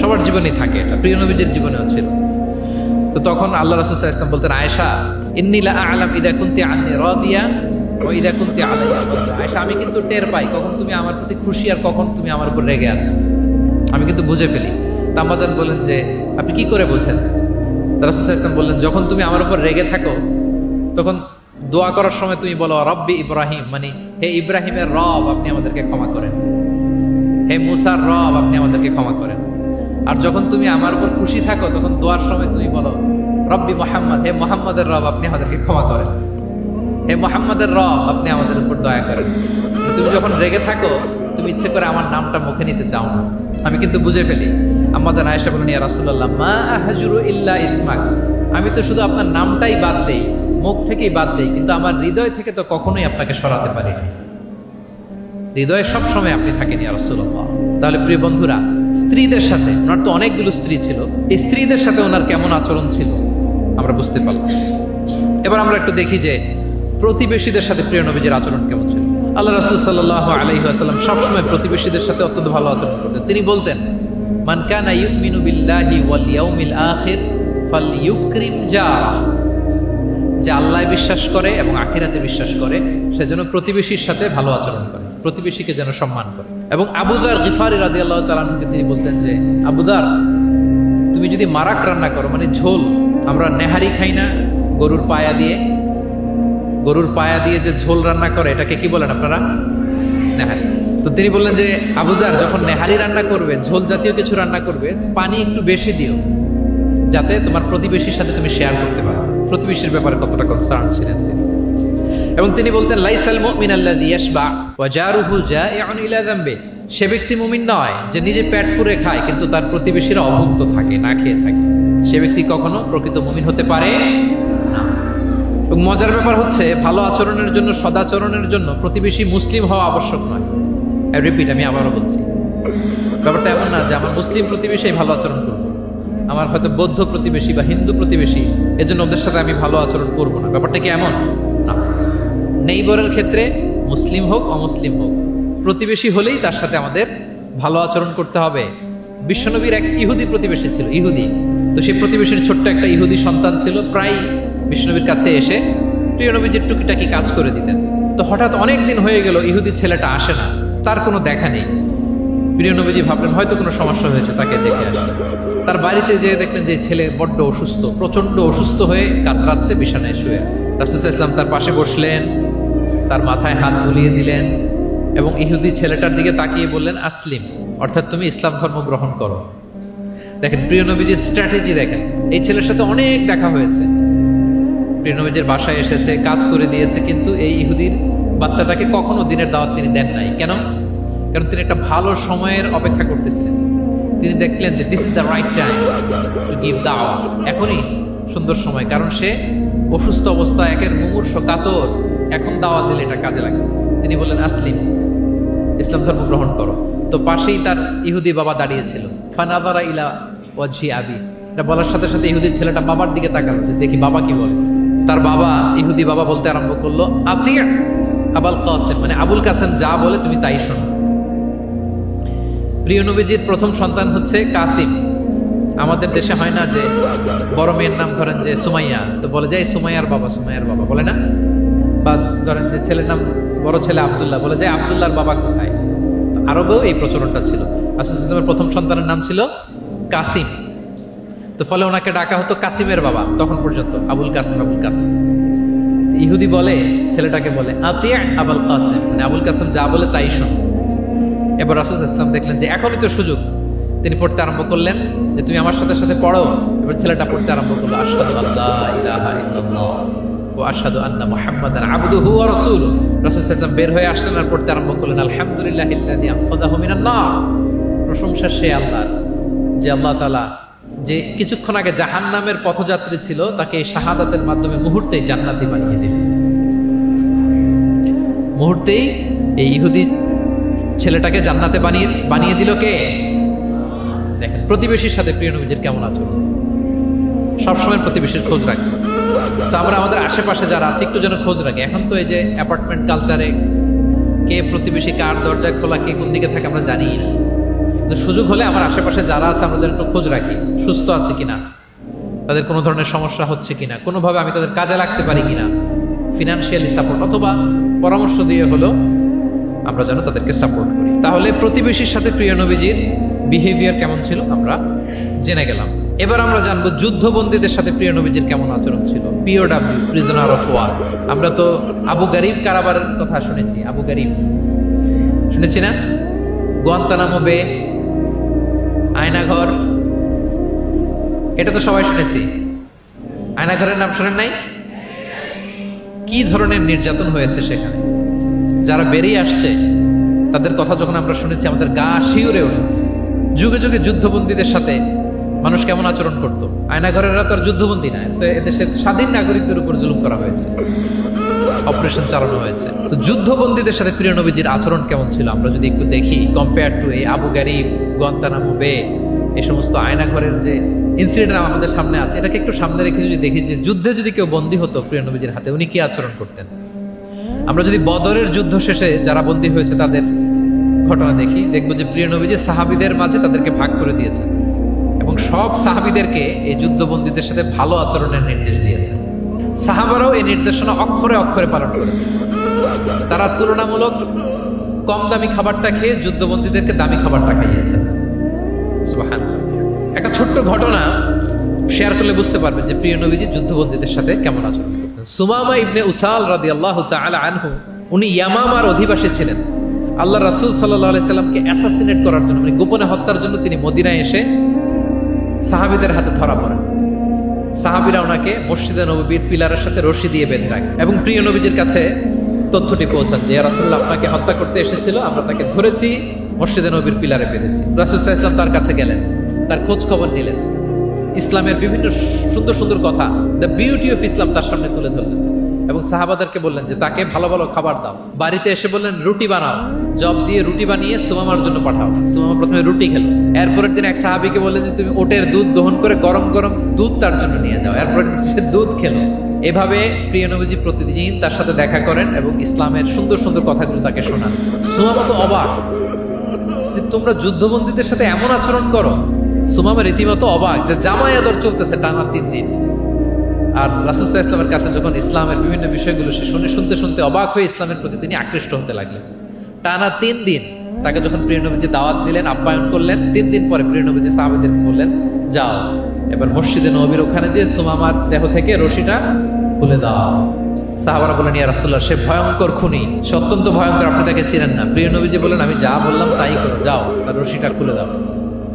সবার জীবনেই থাকে এটা, প্রিয় নবীজির জীবনেও ছিল। তো তখন আল্লাহ রাসূল সাল্লাল্লাহু আলাইহি ওয়াসাল্লাম বলতেন, আয়েশা ইন্নী লা আ'লাম ইযা কুনতি আন্নী রাদিয়া ওয়া ইযা কুনতি আলাইয়া মাদা। আয়েশা, আমি কিন্তু টের পাই কখন তুমি আমার প্রতি খুশি আর কখন তুমি আমার উপর রেগে আছো, আমি কিন্তু বুঝে ফেলি। তা আম্মাজান বলেন যে আপনি কি করে বোঝেন? রাসূল সাল্লাল্লাহু আলাইহি ওয়াসাল্লাম বললেন, যখন তুমি আমার উপর রেগে থাকো তখন দোয়া করার সময় তুমি বলো রব্বি ইব্রাহিম, মানে হে ইব্রাহিমের রব আপনি আমাদেরকে ক্ষমা করেন, হে মুসার রব আপনি আমাদেরকে ক্ষমা করেন। আর যখন তুমি আমার উপর খুশি থাকো তখন দোয়ার সময় তুমি বলো রব্বি মুহাম্মদ, হে মুহাম্মদের রব আপনি আমাদেরকে ক্ষমা করেন, হে মুহাম্মদের রব আপনি আমাদের উপর দয়া করেন। তুমি যখন রেগে থাকো তুমি ইচ্ছে করে আমার নামটা মুখে নিতে চাও না, আমি কিন্তু বুঝে ফেলি। আম্মা জান আয়েশা বলেন, ইয়া রাসূলুল্লাহ মা আহজুরু ইল্লা ইসমাক, আমি তো শুধু আপনার নামটাই বাদ দেই, মুখ থেকেই বাদ দেই, কিন্তু আমার হৃদয় থেকে তো কখনোই আপনাকে সরাতে পারি না। হৃদয়ে সবসময় আপনি থাকেন ইয়া রাসূলুল্লাহ। তাহলে প্রিয় বন্ধুরা, স্ত্রীদের সাথে, ওনার তো অনেকগুলো স্ত্রী ছিল, এই স্ত্রীদের সাথে ওনার কেমন আচরণ ছিল আমরা বুঝতে পারলাম। এবার আমরা একটু দেখি যে প্রতিবেশীদের সাথে প্রিয় নবীজির আচরণ কেমন ছিল। আল্লাহ রাসূল সাল্লাল্লাহু আলাইহি ওয়াসাল্লাম সবসময় প্রতিবেশীদের সাথে অত্যন্ত ভালো আচরণ করতেন। তিনি বলতেন, মান কানা ইউমিনু বিল্লাহি ওয়াল ইয়াউমিল আখির ফালইউকরিম জারা, যে আল্লাহ বিশ্বাস করে এবং আখিরাতে বিশ্বাস করে সে যেন প্রতিবেশীর সাথে ভালো আচরণ করে, প্রতিবেশীকে যেন সম্মান করে। এবং আবু যার গিফারি রাদিয়াল্লাহু তাআলা আনহুকে তিনি বলতেন যে, আবু যার তুমি যদি মারাক রান্না করো, মানে ঝোল, আমরা নেহারি খাই না গরুর পায়া দিয়ে, গরুর পায়া দিয়ে যে ঝোল রান্না করে এটাকে কি বলেন আপনারা? নেহারি। তো তিনি বললেন যে আবু যার যখন নেহারি রান্না করবে, ঝোল জাতীয় কিছু রান্না করবে, পানি একটু বেশি দিও যাতে তোমার প্রতিবেশীর সাথে তুমি শেয়ার করতে পারো। প্রতিবেশীর ব্যাপারে কতটা কনসার্ন ছিলেন তিনি। এবং তিনি বলতেন, লাইসাল মুমিন আল্লাযী ইয়াশবা ওয়া জারুহু জাইউন ইলা যামবি, সে ব্যক্তি মুমিন নয় যে নিজে পেট পুরে খায় কিন্তু তার প্রতিবেশীরা অভুক্ত থাকে, না খেয়ে থাকে। সে ব্যক্তি কখনো প্রকৃত মুমিন হতে পারে না। এবং মজার ব্যাপার হচ্ছে, ভালো আচরণের জন্য, সদাচরণের জন্য প্রতিবেশী মুসলিম হওয়া আবশ্যক নয়। রিপিট, আমি আবারও বলছি, ব্যাপারটা এমন না যে আমার মুসলিম প্রতিবেশী ভালো আচরণ করবো, আমার হয়তো বৌদ্ধ প্রতিবেশী বা হিন্দু প্রতিবেশী, এজন্য ওদের সাথে আমি ভালো আচরণ করবো না। ব্যাপারটা কি এমন না। নেইবরের ক্ষেত্রে মুসলিম হোক অমুসলিম হোক, প্রতিবেশী হলেই তার সাথে আমাদের ভালো আচরণ করতে হবে। বিশ্বনবীর এক ইহুদি প্রতিবেশী ছিল, ইহুদি। তো সেই প্রতিবেশীর ছোট্ট একটা ইহুদি সন্তান ছিল, প্রায় বিশ্বনবীর কাছে এসে প্রিয় নবীজির টুকিটাকি কাজ করে দিতেন। তো হঠাৎ অনেক দিন হয়ে গেল ইহুদি ছেলেটা আসে না, তার কোনো দেখা নেই। প্রিয় নবীজি ভাবলেন হয়তো কোনো সমস্যা হয়েছে, তাকে দেখে আসে। তার বাড়িতে যেয়ে দেখলেন যে ছেলে বড্ড অসুস্থ, প্রচন্ড অসুস্থ হয়ে কাতরাচ্ছে, বিছানায় শুয়ে আছে। রাসূল সাল্লাল্লাহু আলাইহি ওয়াসাল্লাম তার পাশে বসলেন, তার মাথায় হাত বুলিয়ে দিলেন এবং ইহুদি ছেলেটার দিকে তাকিয়ে বললেন, আসলিম, অর্থাৎ তুমি ইসলাম ধর্ম গ্রহণ করো। দেখেন প্রিয় নবীজির স্ট্র্যাটেজি, দেখেন এই ছেলের সাথে অনেক দেখা হয়েছে, প্রিয় নবীজির বাসায় এসেছে, কাজ করে দিয়েছে, কিন্তু এই ইহুদির বাচ্চাটাকে কখনো দিনের দাওয়াত তিনি দেন নাই। কেন? কারণ তিনি একটা ভালো সময়ের অপেক্ষা করতেছিলেন। তিনি দেখলেন যে this is the right time to give দাওয়া, এখনই সুন্দর সময়, কারণ সে অসুস্থ অবস্থা, একের মুমূর্ষ কাতর, এখন দাওয়া দিলে এটা কাজে লাগে। তিনি বললেন, আসলিম, ইসলাম ধর্ম গ্রহণ করো। তো পাশেই তার ইহুদি বাবা দাঁড়িয়েছিল। ফানাযারা ইলা ওয়াজহি আবি, এটা বলার সাথে সাথে ইহুদি ছেলেটা বাবার দিকে তাকালো, দেখি বাবা কি বলে। তার বাবা, ইহুদি বাবা বলতে আরম্ভ করলো, আতি আবুল কাসেম, মানে আবুল কাসেম যা বলে তুমি তাই শোনো। প্রিয় নবীজির প্রথম সন্তান হচ্ছে কাসিম। আমাদের দেশে হয় না যে বড় মেয়ের নাম ধরেন যে সুমাইয়া, তো বলে যায় সুমাইয়ার বাবা, সুমাইয়ার বাবা বলে না। বা ধরেন যে ছেলের নাম, বড় ছেলে আব্দুল্লাহ, বলে যায় আব্দুল্লাহর বাবা কোথায়। আরবেও এই প্রচলনটা ছিল। রাসূল সাল্লাল্লাহু আলাইহি ওয়াসাল্লামের প্রথম সন্তানের নাম ছিল কাসিম, তো ফলে ওনাকে ডাকা হতো কাসিমের বাবা তখন পর্যন্ত, আবুল কাসিম, আবুল কাসিম। ইহুদি বলে, ছেলেটাকে বলে আতি আবুল কাসিম, মানে আবুল কাসিম যা বলে তাই শোন। এবার রাসূল সাল্লাল্লাহু আলাইহি ওয়াসাল্লাম দেখলেন যে এখনই তো সুযোগ, তিনি পড়তে আরম্ভ করলেন যে তুমি আমার সাথে সাথে পড়ো। এবার ছেলেটা পড়তে আরম্ভ করলো, আশহাদু আল্লা ইলাহা ইল্লাল্লাহ ওয়া আশহাদু আন্না মুহাম্মাদান আবদুহু ওয়া রাসূলুহু। রাসূল সাল্লাল্লাহু আলাইহি ওয়াসাল্লাম বের হয়ে আসলেন আর পড়তে আরম্ভ করলেন, আলহামদুলিল্লাহিল্লাযী আনকাযাহু মিনান নার, প্রশংসা সে আল্লাহর যে আল্লাহ তাআলা যে কিছুক্ষণ আগে জাহান্নামের পথযাত্রী ছিল তাকে এই শাহাদাতের মাধ্যমে মুহূর্তেই জান্নাতি বানিয়ে দিলেন। মুহূর্তেই এই ইহুদি ছেলেটাকে জান্নাতে বানিয়ে দিল কে? দেখেন প্রতিবেশীর সাথে প্রিয় নবীজির কেমন আচরণ, সবসময় প্রতিবেশীর খোঁজ রাখবে। তো আমরা আমাদের আশেপাশে যারা আছে একটু যেন খোঁজ রাখি। এখন তো এই যে অ্যাপার্টমেন্ট কালচারে কে প্রতিবেশী কার দরজা খোলা, কে কোন দিকে থাকে আমরা জানি না। কিন্তু সুযোগ হলে আমার আশেপাশে যারা আছে আমাদের একটু খোঁজ রাখি, সুস্থ আছে কিনা, তাদের কোনো ধরনের সমস্যা হচ্ছে কিনা, কোনোভাবে আমি তাদের কাজে লাগতে পারি কিনা, ফিনান্সিয়ালি সাপোর্ট অথবা পরামর্শ দিয়ে হলো আমরা যেন তাদেরকে সাপোর্ট করি। তাহলে প্রতিবেশীর সাথে প্রিয় নবীজির বিহেভিয়ার কেমন ছিল আমরা জেনে গেলাম। এবার আমরা জানবো যুদ্ধবন্দীদের সাথে প্রিয় নবীজির কেমন আচরণ ছিল। পিওডব্লিউ, প্রিজনার অফ ওয়ার। আমরা তো আবু গারিব কারাবারের কথা শুনেছি, আবু গারিব শুনেছি না? গুয়ান্তানামো বে, আয়নাঘর, এটা তো সবাই শুনেছি। আয়নাঘরের নাম শোনেন নাই? কি ধরনের নির্যাতন হয়েছে সেখানে, যারা বেরিয়ে আসছে তাদের কথা যখন আমরা শুনেছি আমাদের গা শিউরে উঠেছে। যুগে যুগে যুদ্ধবন্দীদের সাথে মানুষ কেমন আচরণ করত। আয়নাঘরেরা তো আর যুদ্ধবন্দী নয়, তো এদেশের স্বাধীন নাগরিকদের উপর জুলুম করা হয়েছে, অপারেশন চালানো হয়েছে। তো যুদ্ধবন্দীদের সাথে প্রিয় নবীজির আচরণ কেমন ছিল আমরা যদি একটু দেখি, কম্পেয়ার টু এই আবু গারিব, গুয়ান্তানামো বে, এই সমস্ত আয়নাঘরের যে ইনসিডেন্ট আমাদের সামনে আছে, এটাকে একটু সামনে রেখে যদি দেখি যে যুদ্ধে যদি কেউ বন্দী হতো প্রিয় নবীজির হাতে, উনি কি আচরণ করতেন। আমরা যদি বদরের যুদ্ধ শেষে যারা বন্দী হয়েছে তাদের ঘটনা দেখি, দেখবো যে প্রিয় নবীজি সাহাবীদের মাঝে তাদেরকে ভাগ করে দিয়েছেন এবং সব সাহাবীদেরকে এই যুদ্ধবন্দীদের সাথে ভালো আচরণের নির্দেশ দিয়েছেন। সাহাবারাও এই নির্দেশনা অক্ষরে অক্ষরে পালন করেছে। তারা তুলনামূলক কম দামি খাবারটা খেয়ে যুদ্ধবন্দীদেরকে দামি খাবারটা খাইয়েছেন। সুবহানাল্লাহ। একটা ছোট্ট ঘটনা শেয়ার করলে বুঝতে পারবেন যে প্রিয় নবীজি যুদ্ধবন্দীদের সাথে কেমন আচরণ করতেন। সুমামা ইবনে উসাল রাদিয়াল্লাহু তাআলা আনহু, উনি ইয়ামামার অধিবাসী ছিলেন। আল্লাহ রাসূল সাল্লাল্লাহু আলাইহি সাল্লামকে অ্যাসাসিনেট করার জন্য, মানে গোপনে হত্যার জন্য তিনি মদিনায় এসে সাহাবীদের হাতে ধরা পড়েন। সাহাবীরা ওনাকে মসজিদে নববীর পিলারের সাথে রশি দিয়ে বেঁধে রাখেন এবং প্রিয় নবীজির কাছে তথ্যটি পৌঁছান যে ইয়া রাসূলুল্লাহ আপনাকে হত্যা করতে এসেছিল, আমরা তাকে ধরেছি, মসজিদে নববীর পিলারে বেঁধেছি। রাসূল সাল্লাল্লাহু আলাইহি ওয়াসাল্লাম তার কাছে গেলেন, তার খোঁজ খবর নিলেন, ইসলামের বিভিন্ন সুন্দর সুন্দর কথা, দ্য বিউটি অফ ইসলাম তার সামনে তুলে ধরলেন এবং সাহাবাদেরকে বললেন যে তাকে ভালো ভালো খাবার দাও। বাড়িতে এসে বললেন রুটি বানাও, জব দিয়ে রুটি বানিয়ে সুমামার জন্য পাঠাও। সুমামা প্রথমে রুটি খেলো। এরপরের দিন এক সাহাবীকে বললেন যে তুমি ওটের দুধ দহন করে গরম গরম দুধ তার জন্য নিয়ে যাও। এরপরের দিন সে দুধ খেলো। এভাবে প্রিয় নবীজি প্রতিদিন তার সাথে দেখা করেন এবং ইসলামের সুন্দর সুন্দর কথাগুলো তাকে শোনান। সুমামা তো অবাক যে তোমরা যুদ্ধবন্দীদের সাথে এমন আচরণ করো। সুমামা রীতিমতো অবাক যে জামাই আদর চলতেছে টানা 3 দিন। আর রাসূল সাল্লাল্লাহু আলাইহি ওয়াসাল্লামের কাছে যখন ইসলামের বিভিন্ন বিষয়গুলো সে শুনতে শুনতে অবাক হয়ে ইসলামের প্রতি তিনি আকৃষ্ট হতে লাগলেন। টানা 3 দিন তাকে যখন প্রিয় নবীজি দাওয়াত দিলেন, আপ্যায়ন করলেন, 3 দিন পরে প্রিয় নবীজি সাহাবাদেরকে বললেন যাও এবার মসজিদে নববীর ওখানে যে সুমামার দেহ থেকে রশিটা খুলে দাও। সাহাবারা বললেন ইয়া রাসূলুল্লাহ সে ভয়ঙ্কর খুনি, সে অত্যন্ত ভয়ঙ্কর, আপনি তাকে চিনেন না। প্রিয় নবীজি বললেন আমি যা বললাম তাই করো, যাও তার রশিটা খুলে দাও।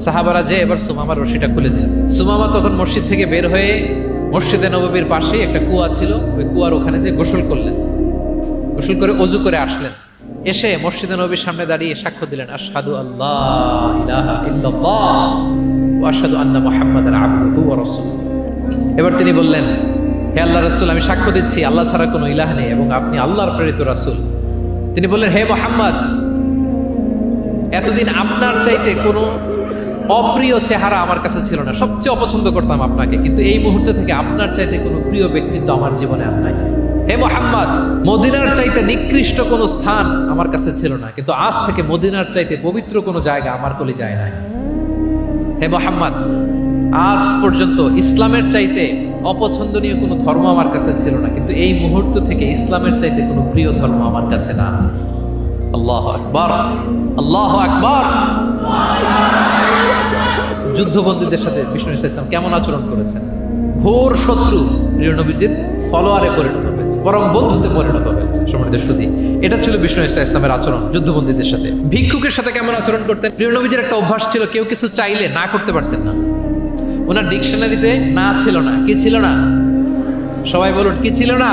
সাহাবারা যে এবার সুমামার রশিটা খুলে দিলেন। সুমামা তখন মসজিদ থেকে বের হয়ে মসজিদে নববীর পাশে একটা কুয়া ছিল, ওই কুয়ার ওখানে যে গোসল করলেন, গোসল করে অজু করে আসলেন। এসে মসজিদে নববীর সামনে দাঁড়িয়ে সাক্ষ্য দিলেন আশহাদু আল্লাহ ইলাহা ইল্লাল্লাহ ওয়া আশহাদু আন্না মুহাম্মাদান আবদুহু ওয়া রাসূলুহু। এবার তিনি বললেন হে আল্লাহর রাসূল আমি সাক্ষ্য দিচ্ছি আল্লাহ ছাড়া কোনো ইলাহ নেই এবং আপনি আল্লাহর প্রেরিত রাসূল। তিনি বললেন হে মুহাম্মদ এতদিন আপনার চাইতে কোনো অপ্রিয় চেহারা আমার কাছে ছিল না, সবচেয়ে অপছন্দ করতাম আপনাকে, কিন্তু এই মুহূর্তে থেকে আপনার চাইতে কোনো প্রিয় ব্যক্তিত্ব আমার জীবনে আর নাই। হে মুহাম্মদ মদিনার চাইতে নিকৃষ্ট কোনো স্থান আমার কাছে ছিল না, কিন্তু আজ থেকে মদিনার চাইতে পবিত্র কোনো জায়গা আমার কলিজায় নাই। হে মুহাম্মদ আজ পর্যন্ত ইসলামের চাইতে অপছন্দনীয় কোনো ধর্ম আমার কাছে ছিল না, কিন্তু এই মুহূর্ত থেকে ইসলামের চাইতে কোনো প্রিয় ধর্ম আমার কাছে না। আল্লাহু আকবার, আল্লাহু আকবার। যুদ্ধবন্দীদের সাথে বিষ্ণু ইসলাম কেমন আচরণ করেছেন। ঘোর শত্রু প্রিয় নবীজির ফলোয়ারে পরিণত হয়েছে, বরং বন্ধুতে পরিণত হয়েছে। সম্মানিত সুধী, এটা ছিল বিষ্ণু ইসলামের আচরণ যুদ্ধবন্দীদের সাথে। ভিক্ষুকের সাথে কেমন আচরণ করতেন। প্রিয় নবীজির একটা অভ্যাস ছিল, কেউ কিছু চাইলে না করতে পারতেন না। ওনার ডিকশনারিতে না ছিল না। কি ছিল না? সবাই বলুন কি ছিল না?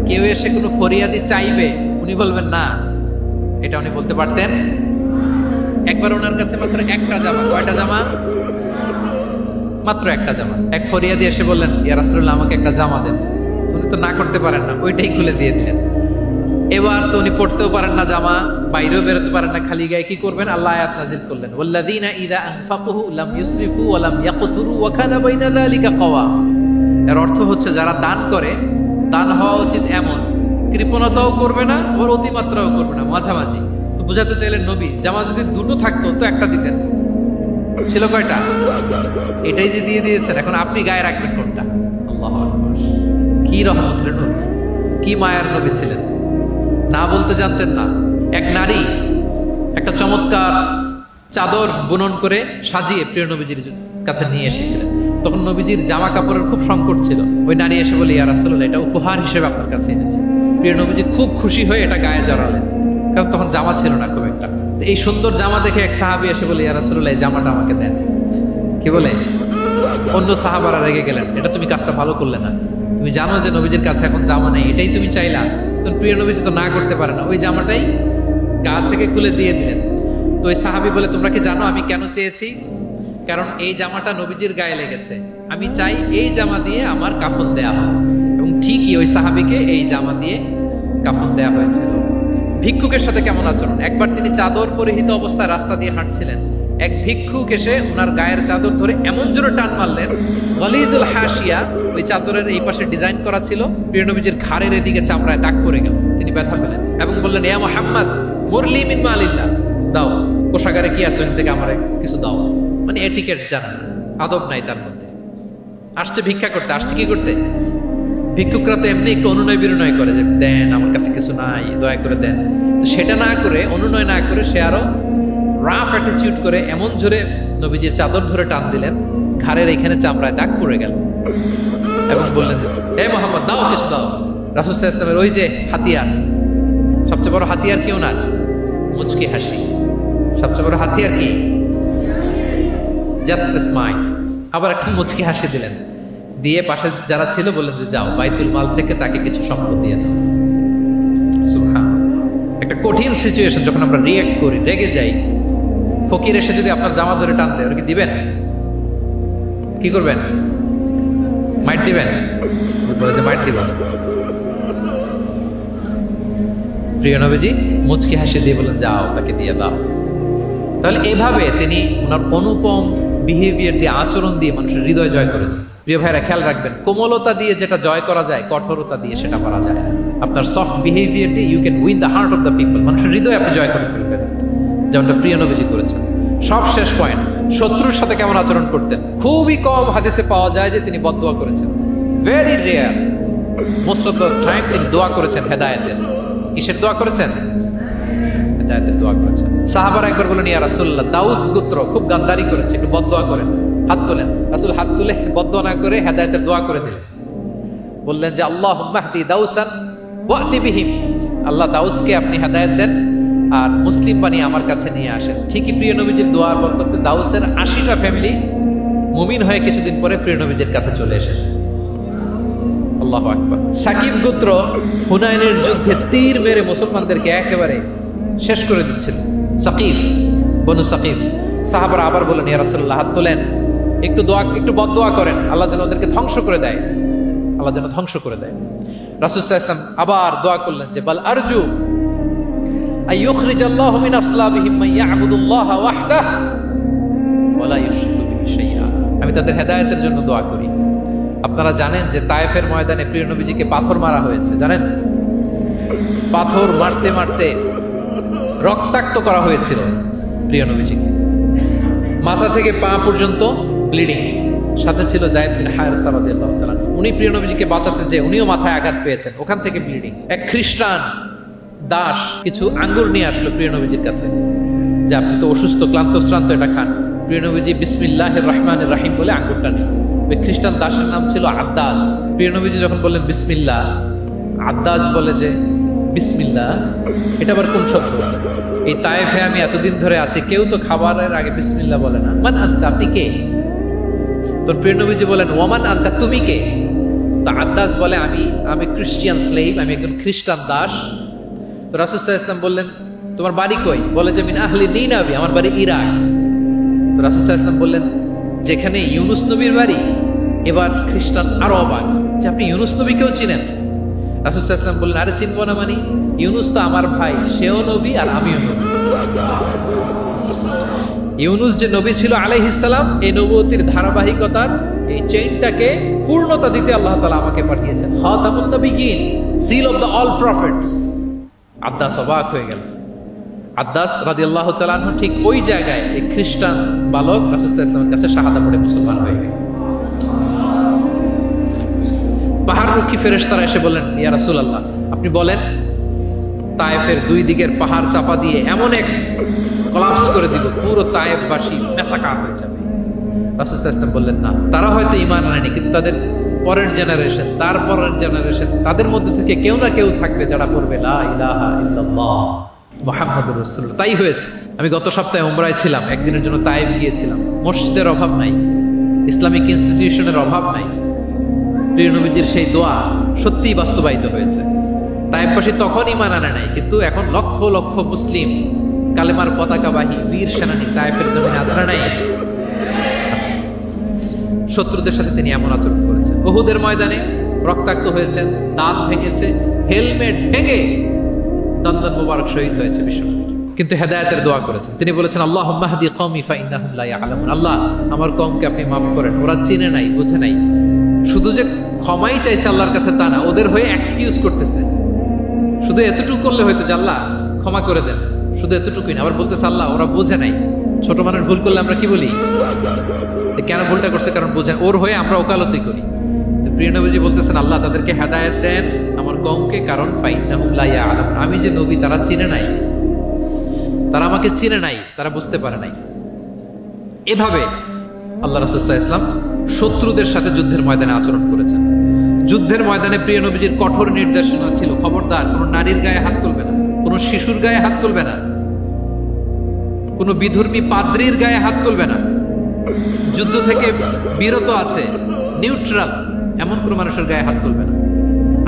কেউ এসে কোনো ফরিয়াদি চাইবে, উনি বলবেন না, এটা উনি বলতে পারতেন। একবার ওনার কাছে মাত্র একটা জামা। কয়টা জামা? মাত্র একটা জামা। এক ফরিয়াদি এসে বললেন ইয়া রাসূলুল্লাহ আমাকে একটা জামা দেন। উনি তো না করতে পারেন না, ওইটাই খুলে দিয়ে দিলেন। এবার তো উনি পড়তেও পারেন না জামা, বাইরেও বেরোতে পারেন না, খালি গায়ে কি করবেন? আল্লাহ আয়াত নাযিল করলেন ওয়াল্লাযীনা ইযা আনফাকু লাম ইউসরিফু ওয়া লাম ইয়াকতুরু ওয়া কানা বাইনা যালিকা কাওয়াম। এর অর্থ হচ্ছে যারা দান করে, দান হওয়া উচিত এমন, কৃপণতাও করবে না, ওর অতিমাত্রাও করবে না, মাঝামাঝি। তো বুঝাতে চাইলেন নবী জামা যদি দুটো থাকতো তো একটা দিতেন, ছিল কয়টা? এটাই যে দিয়ে দিয়েছেন, এখন আপনি গায়ে রাখবেন কোনটা? আল্লাহু আকবার। কি রহমতের নবী, কি মায়ার নবী ছিলেন, না বলতে জানতেন না। এক নারী একটা চমৎকার চাদর বুনন করে সাজিয়ে প্রিয় নবীজির কাছে নিয়ে এসেছিলেন। তখন নবীজির জামা কাপড়ের খুব সংকট ছিল। ওই নারী এসে বলে, ইয়া রাসূলুল্লাহ, এটা উপহার হিসেবে আপনার কাছে এনেছি। প্রিয় নবীজি খুব খুশি হয়ে এটা গায়ে জড়ালেন, কারণ তখন জামা ছিল না খুব একটা। তো এই সুন্দর জামা দেখে এক সাহাবী এসে বলে, ইয়া রাসূলুল্লাহ, এই জামাটা আমাকে দেন। কি বলে? অন্য সাহাবারা রেগে গেলেন, এটা তুমি কাজটা ভালো করলে না, তুমি জানো যে নবীজির কাছে এখন জামা নেই, এটাই তুমি চাইলা। তখন প্রিয় নবীজি তো না করতে পারে না, ওই জামাটাই গা থেকে খুলে দিয়ে দিলেন। তো ওই সাহাবী বলে, তোমরা কি জানো আমি কেন চেয়েছি? কারণ এই জামাটা নবীজির গায়ে লেগেছে, আমি চাই এই জামা দিয়ে আমার কাফন দেয়া হয়। এবং ঠিকই ওই সাহাবীকে এই জামা দিয়ে কাফন দেয়া হয়েছিল। ভিক্ষুকের সাথে কেমন আচরণ! একবার তিনি চাদর পরিহিত অবস্থায় রাস্তা দিয়ে হাঁটছিলেন, এক ভিক্ষুক এসে ওনার গায়ের চাদর ধরে এমন জোরে টান মারলেন, গলিদুল হাসিয়া, ওই চাদরের এই পাশে ডিজাইন করা ছিল, প্রিয় নবীজির ঘাড়ের এদিকে চামড়ায় দাগ পড়ে গেল, তিনি ব্যথা পেলেন এবং বললেন, ইয়া মুহাম্মদ মুরলি মিন মালিল্লাহ, দাও কোষাগারে কি আছে থেকে আমারে কিছু দাও। মানে এটিকেট জানা না, আদব নাই তার মধ্যে। আসছে ভিক্ষা করতে, আসছে কি করতে? ভিক্ষুকরা তো এমনি একটু অনুনয় বিনয় করে যে দেন, আমার কাছে কিছু নাই, দয়া করে দেন। তো সেটা না করে, অনুনয় না করে, সে আরো রাফ অ্যাটিটিউড করে এমন জোরে নবীজির চাদর ধরে টান দিলেন, ঘাড়ের এখানে চামড়ায় দাগ পড়ে গেল এবং বললেন, হে মোহাম্মদ, দাও কিছু দাও। রাসূল সাল্লাল্লাহু আলাইহি ওয়াসাল্লামের ওই যে হাতিয়ার, সবচেয়ে বড় হাতিয়ার কি ওনার? মুচকি হাসি। সবচেয়ে বড় হাতিয়ার কি? Just a smile. আবার একটা মুচকি হাসি দিলেন, দিয়ে পাশে যারা ছিল বললেন যে যাও বাইতুল মাল থেকে তাকে কিছু সম্পদ দিয়ে দাও। সুবহানাল্লাহ। একটা কঠিন সিচুয়েশন যখন আমরা রিঅ্যাক্ট করি, রেগে যাই, ফকির এসে যদি আপনার জামা ধরে টান দেয়, ওরা কি দিবেন? কি করবেন? মাইট দিবেন? বলে যে মাইট দিব। প্রিয় নবীজি মুচকি হাসি দিয়ে বলেন, যাও তাকে দিয়ে দাও। তাহলে এইভাবে তিনি ওনার অনুপম বিহেভিয়ার দিয়ে, আচরণ দিয়ে মানুষের হৃদয় জয় করেছেন। প্রিয় ভাইরা, খেয়াল রাখবেন, কোমলতা দিয়ে যেটা জয় করা যায়, কঠোরতা দিয়ে সেটা করা যায়। আপনার সফট বিহেভিয়ার দিয়ে you can win the heart of the people, মানুষের হৃদয় আপনি জয় করে ফেলবেন, যেমনটা প্রিয় নবীজি করেছেন। সব শেষ পয়েন্ট, শত্রুর সাথে কেমন আচরণ করতেন। খুবই কম হাদিসে পাওয়া যায় যে তিনি বদদোয়া করেছেন, very rare. Most of the time তিনি দোয়া করেছেন হেদায়েতের। কিসের দোয়া করেছেন? হেদায়েতের দোয়া করেছেন। সাহাবারা একবার বলেন, ইয়া রাসূলুল্লাহ, দাউস গোত্র খুব গাদ্দারি করেছে, একটু বদদোয়া করেন। হাত তোলেন। রাসূল হাত তুলে বদদোয়া না করে হেদায়েতের দোয়া করে দিলেন। বললেন যে আল্লাহুম্মা হদি দাউসান ওয়াতি বিহিম, আল্লাহ দাউসকে আপনি হেদায়েত দেন আর মুসলিম বানিয়ে আমার কাছে নিয়ে আসেন। ঠিকই প্রিয় নবীজির দোয়ার বরকতে দাউসের ৮০টা ফ্যামিলি মুমিন হয়ে কিছুদিন পরে প্রিয় নবীজির কাছে চলে এসেছে। আল্লাহু আকবার। সাকিব গোত্র হুনাইনের যুদ্ধে তীর মেরে মুসলমানদেরকে একেবারে শেষ করে দিচ্ছিল। সাকিফ, বনু সাকিফ। সাহাবারা আবার বলেন, ইয়া রাসূলুল্লাহ, হাত তোলেন, একটু দোয়া, একটু বদদোয়া করেন, আল্লাহ যেন ওদেরকে ধ্বংস করে দেয়, আল্লাহ যেন ধ্বংস করে দেয়। রাসূল সাল্লাল্লাহু আলাইহি ওয়াসাল্লাম আবার দোয়া করলেন যে বাল আরজু আইয়ুখরিজাল্লাহু মিন আসলাবিহিম মান ইয়াবুদুল্লাহ ওয়াহদাহু ওয়া লা ইউশরিকু বিহি শাইআ। আমি তাদের হেদায়েতের জন্য দোয়া করি। আপনারা জানেন যে তায়েফের ময়দানে প্রিয় নবীজিকে পাথর মারা হয়েছে, জানেন? পাথর মারতে মারতে রক্তাক্ত করা হয়েছিল প্রিয় নবীজিকে, মাথা থেকে পা পর্যন্ত ব্লিডিং। সাথে ছিল যায়েদ বিন হারেসা রাদিয়াল্লাহু তাআলা। উনি প্রিয় নবীজিকে বাঁচাতে যে উনিও মাথায় আঘাত পেয়েছেন, ওখান থেকে ব্লিডিং। এক খ্রিস্টান দাস কিছু আঙ্গুর নিয়ে আসলো প্রিয় নবীজির কাছে, যে আপনি তো অসুস্থ, ক্লান্ত শ্রান্ত, এটা খান। প্রিয় নবীজি বিসমিল্লাহির রহমানির রহিম বলে আঙ্গুরটা নিল। ওই খ্রিস্টান দাসের নাম ছিল আদ্দাস। প্রিয় নবীজি যখন বললেন বিসমিল্লাহ, আদ্দাস বলে যে বিসমিল্লাহ, এটা আবার কোন শব্দ? এই তায়েফে আমি এতদিন ধরে আছি, কেউ তো খাবারের আগে বিসমিল্লাহ বলে না। মান আনতা, আপনি কে? তোর প্রিয় নবীজি বলেন, ওমান আনতা, তুমি কে? তা আদ্দাস বলে, আমি ক্রিশ্চিয়ান স্লেভ, আমি একজন খ্রিস্টান দাস। তো রাসূল সাল্লাল্লাহু আলাইহি ওয়াসাল্লাম বললেন, তোমার বাড়ি কই? বলে যে মিন আহলি নিনাবি, আমার বাড়ি ইরাক। তো রাসূল সাল্লাল্লাহু আলাইহি ওয়াসাল্লাম বললেন, যেখানে ইউনুস নবীর বাড়ি। এবার খ্রিস্টান আরো অবাক যে আপনি ইউনুস নবীকেও চিনেন। রাসূল সাল্লাল্লাহু আলাইহি ওয়াসাল্লাম বললেন, আরে চিনবো না মানে? ইউনুস তো আমার ভাই, সেও নবী আর আমিও নবী। ইউনুস যে নবী ছিল আলাইহিস সালাম, এই নবুয়তির ধারাবাহিকতার এই চেইনটাকে পূর্ণতা দিতে আল্লাহ তাআলা আমাকে পাঠিয়েছেন। খাতামুন নবিয়্যিন, seal of the all prophets. Addas অবাক হয়ে গেল। আদ্দাস রাদিয়াল্লাহু তাআলা আনহু ঠিক ওই জায়গায় এই খ্রিস্টান বালক রাসূল সাল্লাল্লাহু আলাইহি ওয়াসাল্লামের কাছে শাহাদা পড়ে মুসলমান হয়ে গেল। পাহাড়মুখী ফেরেশতারা এসে বললেন, ইয়া রাসূলুল্লাহ, আপনি বলেন তায়েফের দুই দিকের পাহাড় চাপা দিয়ে এমন এক কলাপস করে দিব, পুরো তায়েফবাসী মেসাকার হয়ে যাবে। রাসূল সাল্লাল্লাহু আলাইহি ওয়াসাল্লাম বললেন, না, তারা হয়তো ঈমান আনেনি, কিন্তু তাদের পরের জেনারেশন, তার পরের জেনারেশন, তাদের মধ্যে থেকে কেউ না কেউ থাকবে যারা পড়বে লা ইলাহা ইল্লাল্লাহ মুহাম্মাদুর রাসূলুল্লাহ। তাই হয়েছে। আমি গত সপ্তাহে উমরায় ছিলাম, একদিনের জন্য তায়েফ গিয়েছিলাম। মসজিদের অভাব নাই, ইসলামিক ইনস্টিটিউশনের অভাব নাই। প্রিয় নবীজির সেই দোয়া সত্যিই বাস্তবায়িত হয়েছে। তায়েফবাসী তখন ঈমান আনে নাই, কিন্তু এখন লক্ষ লক্ষ মুসলিম কালেমার পতাকাবাহী বীর সেনানী তায়েফের জমিনে আছড়া নাই। আচ্ছা, শত্রুদের সাথে তিনি এমন আচরণ করেছেন। উহুদের ময়দানে রক্তাক্ত হয়েছেন, দাঁত ভেঙেছে, হেলমেট ভেঙে দন্দন মুবারক শহীদ হয়েছে বিশ্বনবী। কিন্তু হেদায়েতের দোয়া করেছেন। তিনি বলেছেন, আল্লাহুম্মা হদি কওমি ফাইন্নাহুম লা ইয়ালামুন। আল্লাহ, আমার কওমকে আপনি মাফ করেন, ওরা চিনে নাই, বুঝে নাই। শুধু যে ক্ষমাই চাইছে আল্লাহর কাছে তা না, ওদের হয়ে এক্সকিউজ করতেছে। শুধু এতটুকু করলে হয়তো যে আল্লাহ ক্ষমা করে দেন, শুধু এতটুকুই না, আবার বলতেছে আল্লাহ ওরা বোঝে নাই। ছোট মানুষ ভুল করলে আমরা কি বলি? কেন ভুলটা করছে? কারণ বোঝে। ওর হয়ে আমরা ওকালতি করি। প্রিয় নবীজি বলতেছেন, আল্লাহ তাদেরকে হেদায়েত দেন আমার কওমকে, কারণ ফাইন্নাহুম লা ইয়ালামুন। আমি যে নবী তারা চিনে নাই, তারা আমাকে চিনে নাই, তারা বুঝতে পারে নাই। এভাবে আল্লাহ রাসূল সাল্লাল্লাহু আলাইহি ওয়াসাল্লাম শত্রুদের সাথে যুদ্ধের ময়দানে আচরণ করেছেন। যুদ্ধের ময়দানে প্রিয় নবীজির কঠোর নির্দেশনা ছিল, খবরদার কোনো নারীর গায়ে হাত তুলবে না, কোনো শিশুর গায়ে হাত তুলবে না, কোনো বিধর্মী পাদ্রীর গায়ে হাত তুলবে না। যুদ্ধ থেকে বিরত আছে, নিউট্রাল, এমন কোনো মানুষের গায়ে হাত তুলবে না।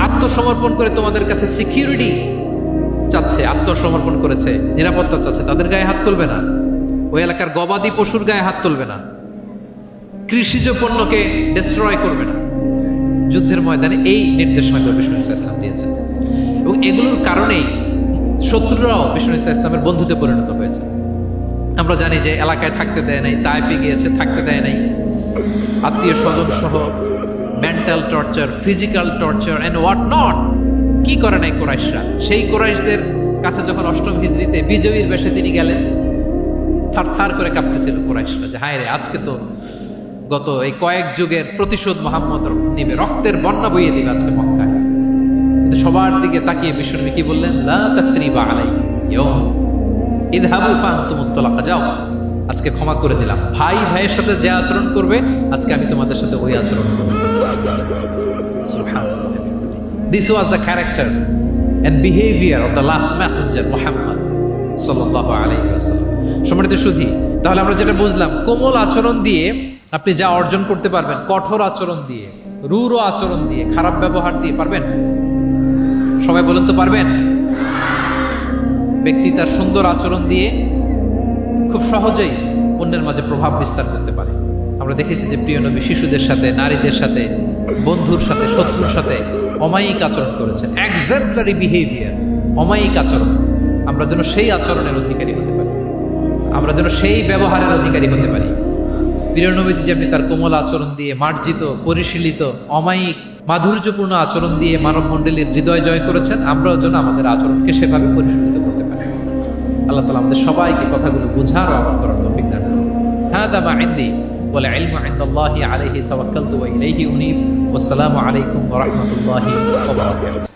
আত্মসমর্পণ করে তোমাদের কাছে সিকিউরিটি চাচ্ছে, আত্মসমর্পণ করেছে, নিরাপত্তা চাচ্ছে, তাদের গায়ে হাত তুলবে না। ওই এলাকার গবাদি পশুর গায়ে হাত তুলবে না, কৃষিজ পণ্যকে ডিস্ট্রয় করবে না। যুদ্ধের ময়দানে এই নির্দেশনাগুলো বিষ্ণু ইসলাম দিয়েছেন, এবং এগুলোর কারণেই শত্রুরাও বিষ্ণু ইসলামের বন্ধুতে পরিণত হয়েছে। আমরা জানি যে এলাকায় থাকতে দেয় নাই, তায়েফে গিয়েছে, থাকতে দেয় নাই, আত্মীয় স্বজন সহ mental torture, physical torture and what not. কি করে নাই কুরাইশরা? সেই কুরাইশদের কাছে যখন অষ্টম হিজরিতে বিজয়ীর বেশে তিনি গেলেন, থার থার করে কাঁপতেছিল কুরাইশরা যে হায় রে, আজকে তো গত এই কয়েক যুগের প্রতিশোধ মুহাম্মদ নিবে, রক্তের বন্যা বইয়ে দিবে আজকে মক্কায়। কিন্তু সবার দিকে তাকিয়ে বিশ্বনবী কি বললেন? লা তাসরিবা আলাইকুম ইয়াউম ইযহাবু ফাআনতুমুত তালাকা, যাও, আজকে ক্ষমা করে দিলাম। ভাই ভাইয়ের সাথে যে আচরণ করবে, আজকে আমি তোমাদের সাথে ওই আচরণ করব। সুবহানাল্লাহ। This was the character and behavior of the last messenger Muhammad sallallahu alayhi wa sallam. সম্মানিত সুধী, তাহলে আমরা যেটা বুঝলাম, কোমল আচরণ দিয়ে আপনি যা অর্জন করতে পারবেন, কঠোর আচরণ দিয়ে, রূঢ় আচরণ দিয়ে, খারাপ ব্যবহার দিয়ে পারবেন? সবাই বলুন তো পারবেন? ব্যক্তি তার সুন্দর আচরণ দিয়ে খুব সহজেই অন্যের মাঝে প্রভাব বিস্তার করতে পারে। আমরা দেখেছি যে প্রিয় নবী শিশুদের সাথে, নারীদের সাথে, বন্ধুর সাথে, শত্রুর সাথে অমায়িক আচরণ করেছেন। এক্সাম্পলারি বিহেভিয়ার, অমায়িক আচরণ। আমরা যেন সেই আচরণের অধিকারী হতে পারি, আমরা যেন সেই ব্যবহারের অধিকারী হতে পারি। প্রিয় নবীজি যেমনি তার কোমল আচরণ দিয়ে, মার্জিত, পরিশীলিত, অমায়িক, মাধুর্যপূর্ণ আচরণ দিয়ে মানব মণ্ডলীর হৃদয় জয় করেছেন, আমরাও যেন আমাদের আচরণকে সেভাবে পরিশীলিত করতে পারি। আল্লাহ তাআলা আমাদের সবাইকে কথাগুলো বোঝার ও আমল করার তৌফিক দান করুন। হাদা মা ইনদি ওয়াল ইলমু ইনদাল্লাহি আলাইহি তাওয়াক্কালতু ওয়া ইলাইহি উনীব। ওয়াসসালামু আলাইকুম ওয়া রাহমাতুল্লাহি ওয়া বারাকাতুহু।